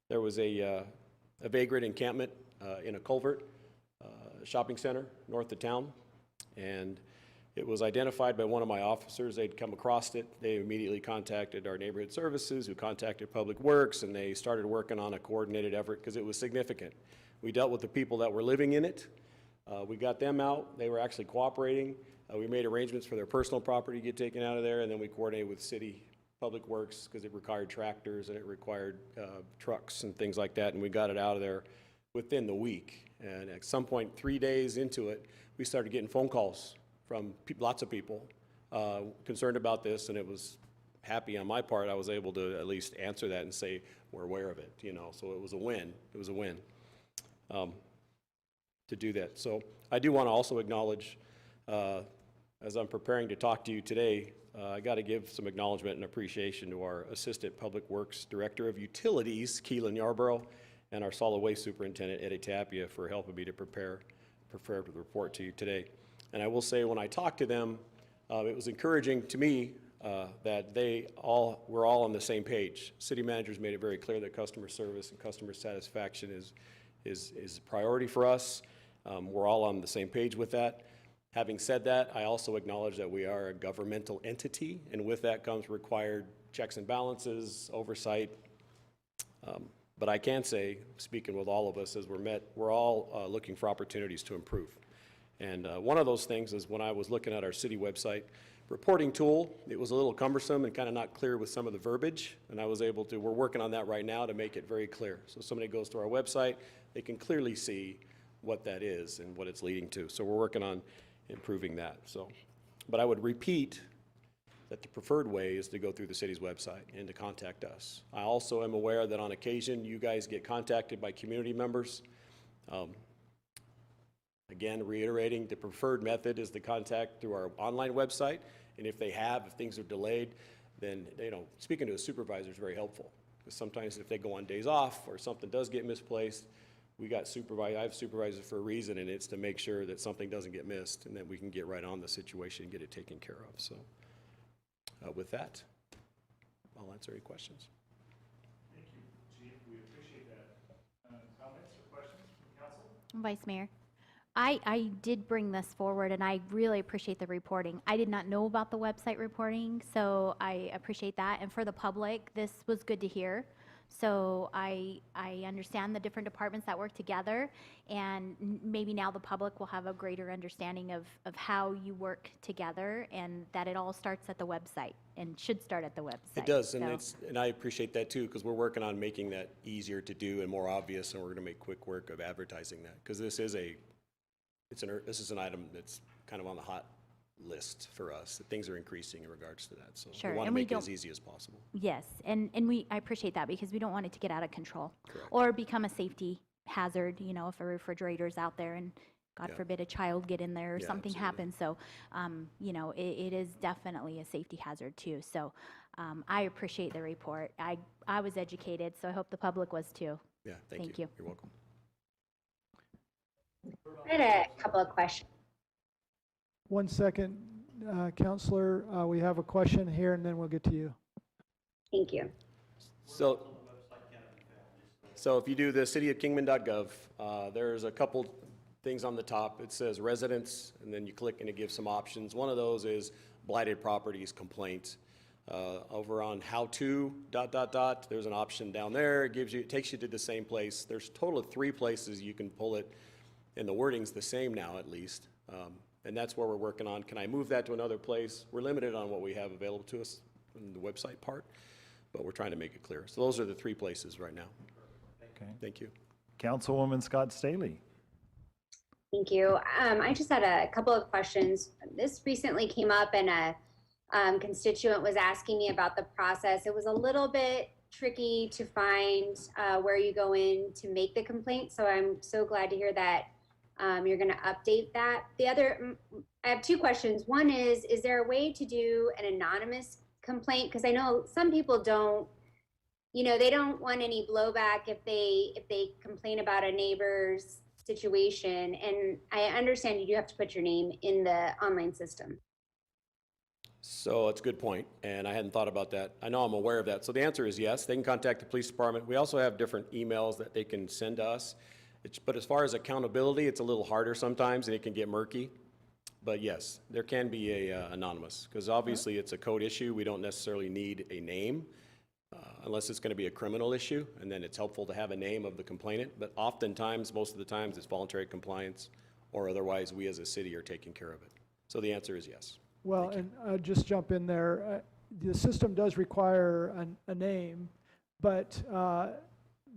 There was a vagrant encampment in a culvert shopping center north of town, and it was identified by one of my officers. They'd come across it. They immediately contacted our neighborhood services, who contacted Public Works, and they started working on a coordinated effort because it was significant. We dealt with the people that were living in it. We got them out. They were actually cooperating. We made arrangements for their personal property to get taken out of there, and then we coordinated with city Public Works because it required tractors and it required trucks and things like that, and we got it out of there within the week. And at some point, 3 days into it, we started getting phone calls from lots of people concerned about this, and it was happy on my part. I was able to at least answer that and say, we're aware of it, you know, so it was a win. It was a win to do that. So I do want to also acknowledge, as I'm preparing to talk to you today, I got to give some acknowledgement and appreciation to our Assistant Public Works Director of Utilities, Keelan Yarborough, and our Solid Waste Superintendent, Eddie Tapia, for helping me to prepare the report to you today. And I will say, when I talked to them, it was encouraging to me that we're all on the same page. City managers made it very clear that customer service and customer satisfaction is a priority for us. We're all on the same page with that. Having said that, I also acknowledge that we are a governmental entity, and with that comes required checks and balances, oversight. But I can say, speaking with all of us as we're all looking for opportunities to improve. And one of those things is when I was looking at our city website reporting tool, it was a little cumbersome and kind of not clear with some of the verbiage, and we're working on that right now to make it very clear. So if somebody goes to our website, they can clearly see what that is and what it's leading to. So we're working on improving that. But I would repeat that the preferred way is to go through the city's website and to contact us. I also am aware that on occasion you guys get contacted by community members. Again, reiterating, the preferred method is to contact through our online website, and if things are delayed, then speaking to a supervisor is very helpful, because sometimes if they go on days off or something does get misplaced, I have supervisors for a reason, and it's to make sure that something doesn't get missed and that we can get right on the situation and get it taken care of. So with that, I'll answer any questions. Thank you, Chief. We appreciate that. Comments or questions from council? Vice Mayor, I did bring this forward, and I really appreciate the reporting. I did not know about the website reporting, so I appreciate that. And for the public, this was good to hear. So I understand the different departments that work together, and maybe now the public will have a greater understanding of how you work together, and that it all starts at the website and should start at the website. It does, So- and I appreciate that too, because we're working on making that easier to do and more obvious, and we're going to make quick work of advertising that, because this is an item that's kind of on the hot list for us. Things are increasing in regards to that, so Sure, we want to and we make it as don't- easy as possible. Yes, and I appreciate that, because we don't want it to get out of control. Correct. Or become a safety hazard, if a refrigerator's out there and God Yeah. forbid a child get in there or Yeah, something absolutely. happens. So, it is definitely a safety hazard too. So, I appreciate the report. I was educated, so I hope the public was too. Yeah, Thank thank you. you. You're welcome. I had a couple of questions. 1 second, Counselor, we have a question here, and then we'll get to you. Thank you. So if you do the cityofkingman.gov, there's a couple things on the top. It says residents, and then you click and it gives some options. One of those is blighted properties complaint. Over on how to ... there's an option down there. It takes you to the same place. There's a total of 3 places you can pull it, and the wording's the same now at least. And that's where we're working on. Can I move that to another place? We're limited on what we have available to us in the website part, but we're trying to make it clear. So those are the 3 places right now. Okay. Thank you. Councilwoman Scott Staley. Thank you. I just had a couple of questions. This recently came up, and a constituent was asking me about the process. It was a little bit tricky to find where you go in to make the complaint, so I'm so glad to hear that you're going to update that. I have 2 questions. One is there a way to do an anonymous complaint? Because I know some people don't, they don't want any blowback if they complain about a neighbor's situation. And I understand you do have to put your name in the online system. So it's a good point, and I hadn't thought about that. I know I'm aware of that. So the answer is yes, they can contact the police department. We also have different emails that they can send to us. But as far as accountability, it's a little harder sometimes, and it can get murky. But yes, there can be a anonymous, because obviously it's a code issue. We don't necessarily need a name unless it's going to be a criminal issue, and then it's helpful to have a name of the complainant. But oftentimes, most of the times, it's voluntary compliance, or otherwise we as a city are taking care of it. So the answer is yes. Well, and just jump in there. The system does require a name, but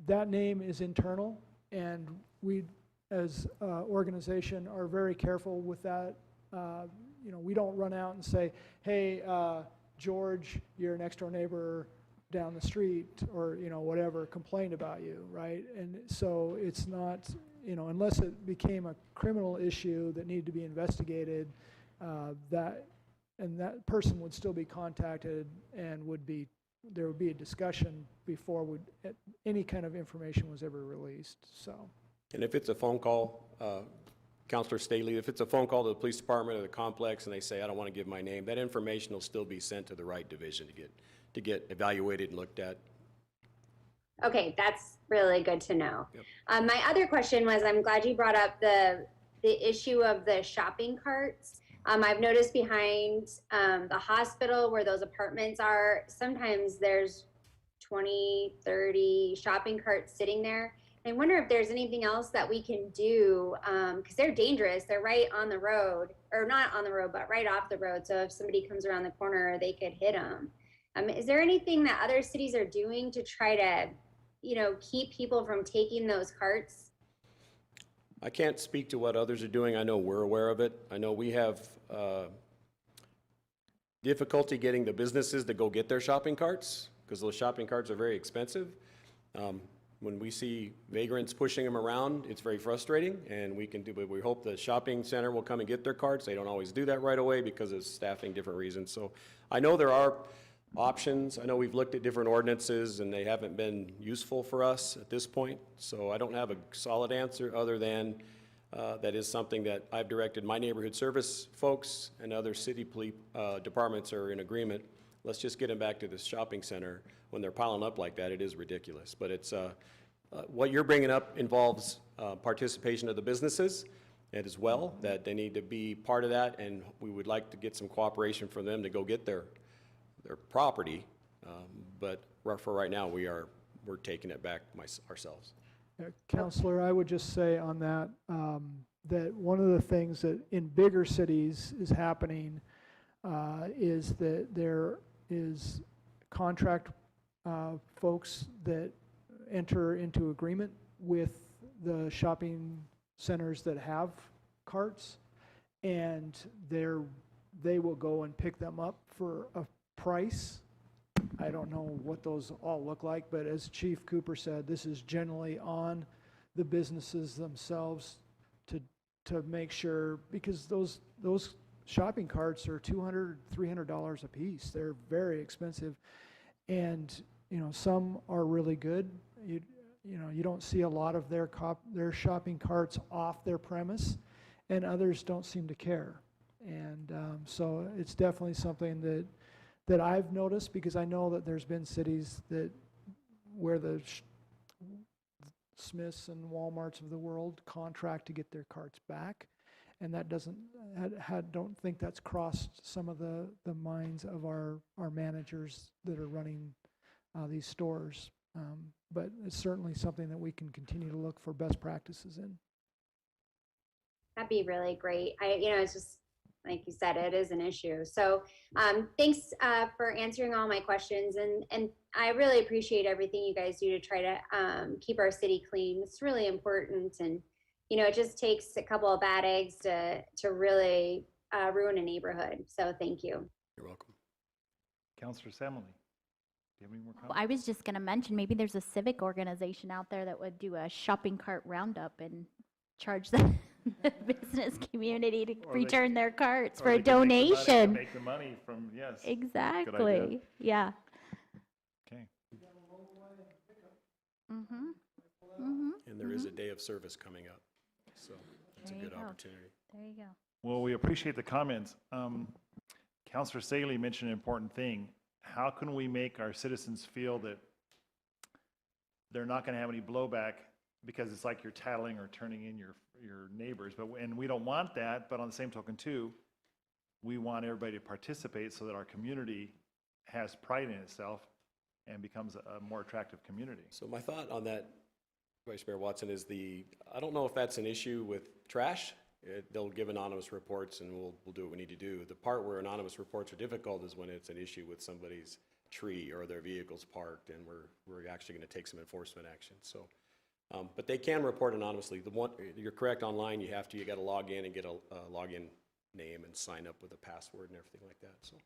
that name is internal, and we, as organization are very careful with that. You know, we don't run out and say, hey, George, your next door neighbor down the street, or, you know, whatever, complained about you, right? And so it's not, you know, unless it became a criminal issue that needed to be investigated, that person would still be contacted and there would be a discussion before any kind of information was ever released, so. And if it's a phone call, Counselor Staley, if it's a phone call to the police department or the complex and they say, I don't want to give my name, that information will still be sent to the right division to get evaluated and looked at. Okay, that's really good to know. Yep. My other question was, I'm glad you brought up the issue of the shopping carts. I've noticed behind the hospital where those apartments are, sometimes there's 20, 30 shopping carts sitting there. I wonder if there's anything else that we can do, because they're dangerous. They're right on the road, or not on the road, but right off the road. So if somebody comes around the corner, they could hit them. Is there anything that other cities are doing to try to, you know, keep people from taking those carts? I can't speak to what others are doing. I know we're aware of it. I know we have difficulty getting the businesses to go get their shopping carts because those shopping carts are very expensive. When we see vagrants pushing them around, it's very frustrating, and we hope the shopping center will come and get their carts. They don't always do that right away because of staffing, different reasons. So I know there are options. I know we've looked at different ordinances and they haven't been useful for us at this point. So I don't have a solid answer other than that is something that I've directed my neighborhood service folks and other city police departments are in agreement. Let's just get them back to the shopping center. When they're piling up like that, it is ridiculous. But it's what you're bringing up involves participation of the businesses as well, that they need to be part of that, and we would like to get some cooperation from them to go get their property. But for right now, we're taking it back ourselves. Counselor, I would just say on that, that one of the things that in bigger cities is happening is that there is contract folks that enter into agreement with the shopping centers that have carts, and they will go and pick them up for a price. I don't know what those all look like, but as Chief Cooper said, this is generally on the businesses themselves to make sure, because those shopping carts are $200, $300 a piece. They're very expensive, and you know, some are really good. You know, you don't see a lot of their shopping carts off their premise, and others don't seem to care. And so it's definitely something that I've noticed, because I know that there's been cities where the Smiths and Walmarts of the world contract to get their carts back, and that don't think that's crossed some of the minds of our managers that are running these stores. But it's certainly something that we can continue to look for best practices in. That'd be really great. It's just, like you said, it is an issue. So thanks for answering all my questions. And I really appreciate everything you guys do to try to keep our city clean. It's really important. And, you know, it just takes a couple of bad eggs to really ruin a neighborhood. So thank you. You're welcome. Councilor Semele, do you have any more comments? Well, I was just going to mention, maybe there's a civic organization out there that would do a shopping cart roundup and charge the business community to return their carts for a donation. Make the money from, yes. Exactly. Yeah. Okay. And there is a day of service coming up, so it's a There you good go. opportunity. There you go. Well, we appreciate the comments. Councilor Staley mentioned an important thing. How can we make our citizens feel that they're not going to have any blowback because it's like you're tattling or turning in your neighbors? And we don't want that, but on the same token too, we want everybody to participate so that our community has pride in itself and becomes a more attractive community. So my thought on that, Vice Mayor Watson, is I don't know if that's an issue with trash. They'll give anonymous reports and we'll do what we need to do. The part where anonymous reports are difficult is when it's an issue with somebody's tree or their vehicle's parked, and we're actually going to take some enforcement action. So But they can report anonymously. You're correct, online, you got to log in and get a login name and sign up with a password and everything like that. So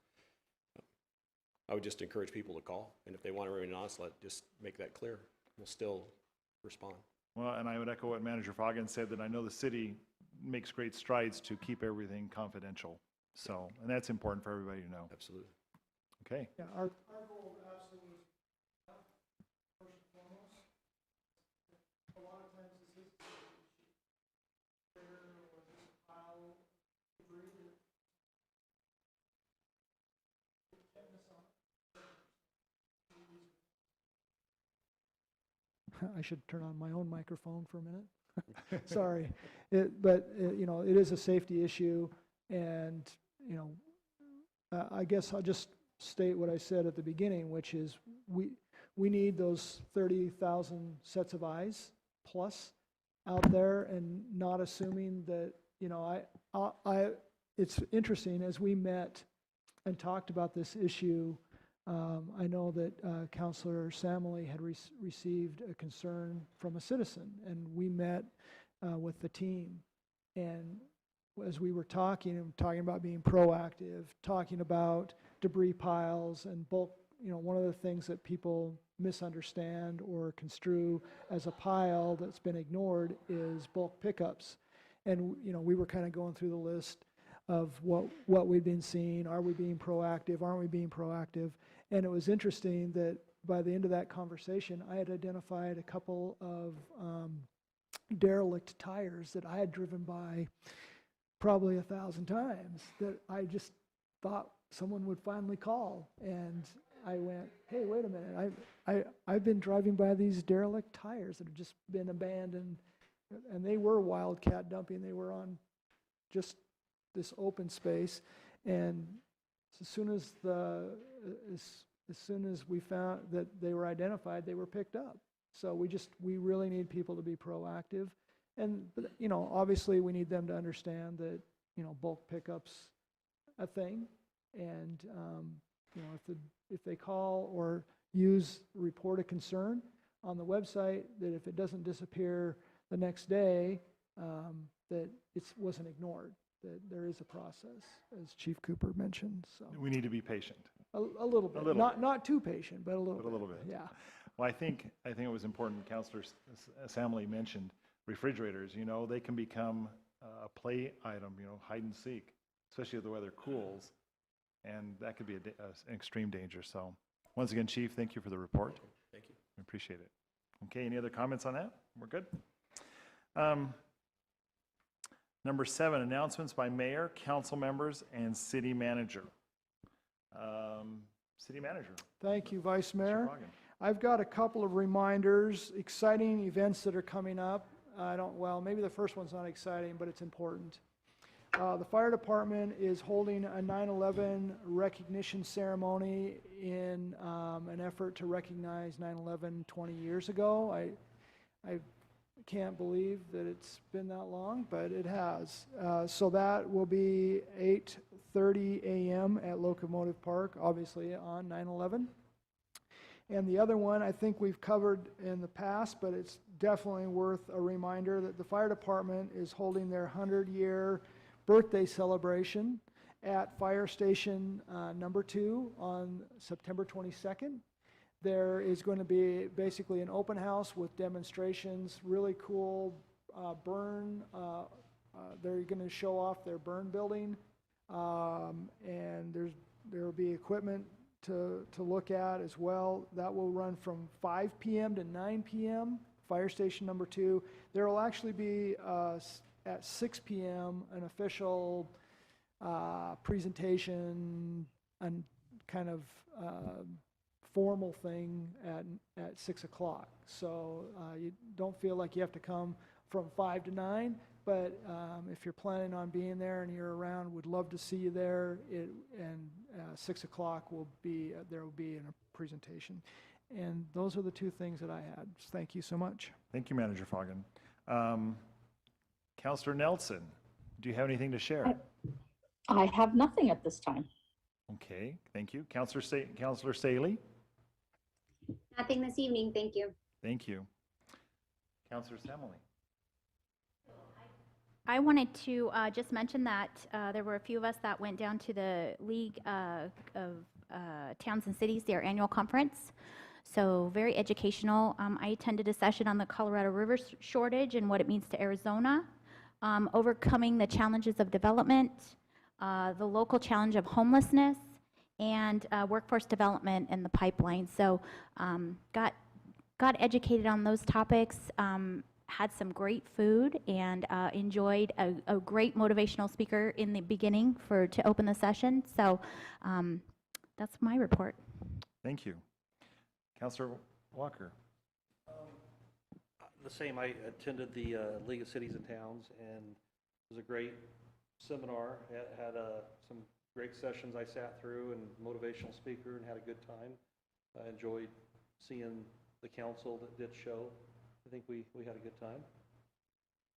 I would just encourage people to call, and if they want to remain anonymous, just make that clear. We'll still respond. Well, and I would echo what Manager Foggin said, that I know the city makes great strides to keep everything confidential. So, and that's important for everybody to know. Absolutely. Okay. Yeah, our goal absolutely is first and foremost. A lot of times this is there or this pile of debris I should turn on my own microphone for a minute. Sorry. You know, it is a safety issue, and, you know, I guess I'll just state what I said at the beginning, which is we need those 30,000 sets of eyes plus out there, and not assuming that, you know, it's interesting, as we met and talked about this issue, I know that Councilor Samley had received a concern from a citizen, and we met with the team. And as we were talking about being proactive, talking about debris piles and bulk, you know, one of the things that people misunderstand or construe as a pile that's been ignored is bulk pickups. And, you know, we were kind of going through the list of what we've been seeing. Are we being proactive? Aren't we being proactive? And it was interesting that by the end of that conversation, I had identified a couple of derelict tires that I had driven by probably 1,000 times, that I just thought someone would finally call. And I went, hey, wait a minute, I've been driving by these derelict tires that have just been abandoned, and they were wildcat dumping. They were on just this open space, and as soon as we found that they were identified, they were picked up. So we really need people to be proactive, and, you know, obviously we need them to understand that, you know, bulk pickups a thing, and you know, if they call or report a concern on the website, that if it doesn't disappear the next day, that it wasn't ignored, that there is a process, as Chief Cooper mentioned. So We need to be patient. a little bit, not too patient, but a little bit. Yeah. Well, I think it was important, Councilor Samley mentioned refrigerators. You know, they can become a play item, you know, hide and seek, especially if the weather cools, and that could be an extreme danger. So once again, Chief, thank you for the report. Thank you. We appreciate it. Okay, any other comments on that? We're good? Number 7, announcements by mayor, council members, and city manager. City manager. Thank you, Vice Mayor. Mr. Foggin. I've got a couple of reminders, exciting events that are coming up. Well, maybe the first one's not exciting, but it's important. The fire department is holding a 9/11 recognition ceremony in an effort to recognize 9/11 20 years ago. I can't believe that it's been that long, but it has. So that will be 8:30 a.m. at Locomotive Park, obviously on 9/11. And the other one I think we've covered in the past, but it's definitely worth a reminder, that the fire department is holding their 100-year birthday celebration at Fire Station number 2 on September 22nd. There is going to be basically an open house with demonstrations, really cool burn. They're going to show off their burn building, and there will be equipment to look at as well. That will run from 5 p.m. to 9 p.m., Fire Station number 2. There will actually be, at 6 p.m., an official presentation and kind of formal thing at 6 o'clock. So you don't feel like you have to come from 5 to 9, but if you're planning on being there and you're around, would love to see you there. 6 o'clock there will be a presentation. And those are the two things that I had. Thank you so much. Thank you, Manager Foggin. Councilor Nelson, do you have anything to share? I have nothing at this time. Okay, thank you. Councilor Staley? Nothing this evening, thank you. Thank you. Councilor Samily. I wanted to just mention that there were a few of us that went down to the League of Towns and Cities, their annual conference. So very educational. I attended a session on the Colorado River shortage and what it means to Arizona, overcoming the challenges of development, the local challenge of homelessness, and workforce development in the pipeline. So got educated on those topics. Had some great food and enjoyed a great motivational speaker in the beginning to open the session. So that's my report. Thank you. Councilor Walker. The same, I attended the League of Cities and Towns, and it was a great seminar. Had some great sessions I sat through, and motivational speaker, and had a good time. I enjoyed seeing the council that did show. I think we had a good time,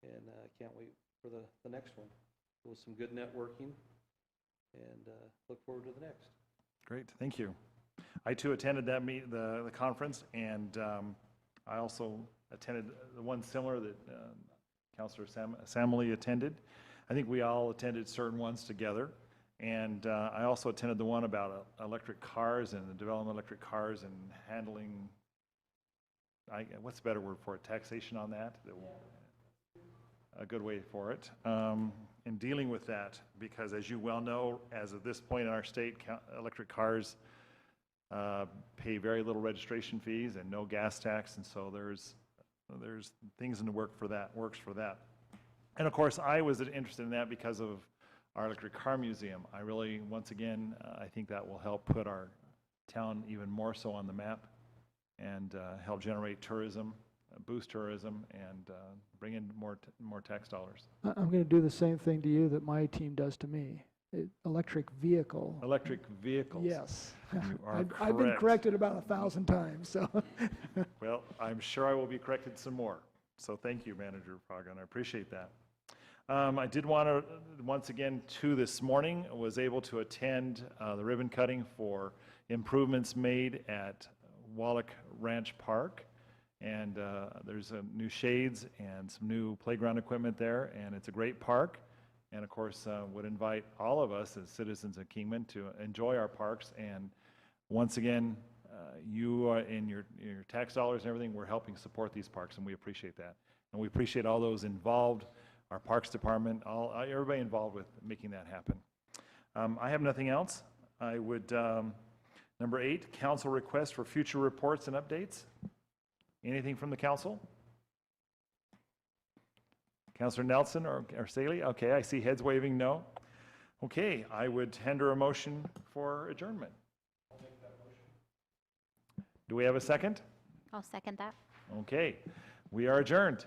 and can't wait for the next one. It was some good networking, and look forward to the next. Great, thank you. I too attended that the conference, and I also attended the one similar that Councilor Samily attended. I think we all attended certain ones together, and I also attended the one about electric cars and the development of electric cars and handling, what's the better word for it, taxation on that? A good way for it, in dealing with that, because as you well know, as of this point in our state, electric cars pay very little registration fees and no gas tax, and so there's things in the works for that. And of course, I was interested in that because of our electric car museum. I really, once again, I think that will help put our town even more so on the map and help generate tourism, boost tourism, and bring in more tax dollars. I'm going to do the same thing to you that my team does to me. Electric vehicle. Electric vehicles. Yes. You are I've been correct. corrected about 1,000 times, so. Well, I'm sure I will be corrected some more. So thank you, Manager Fagan. I appreciate that. I did want to, once again, this morning, was able to attend the ribbon cutting for improvements made at Wallach Ranch Park. And there's new shades and some new playground equipment there, and it's a great park. And of course, would invite all of us as citizens of Kingman to enjoy our parks. And once again, you in your tax dollars and everything, we're helping support these parks, and we appreciate that. And we appreciate all those involved, our Parks Department, everybody involved with making that happen. I have nothing else. I would, number 8, council request for future reports and updates. Anything from the council? Councilor Nelson or Staley? Okay, I see heads waving no. Okay, I would tender a motion for adjournment. I'll make that motion. Do we have a second? I'll second that. Okay, we are adjourned.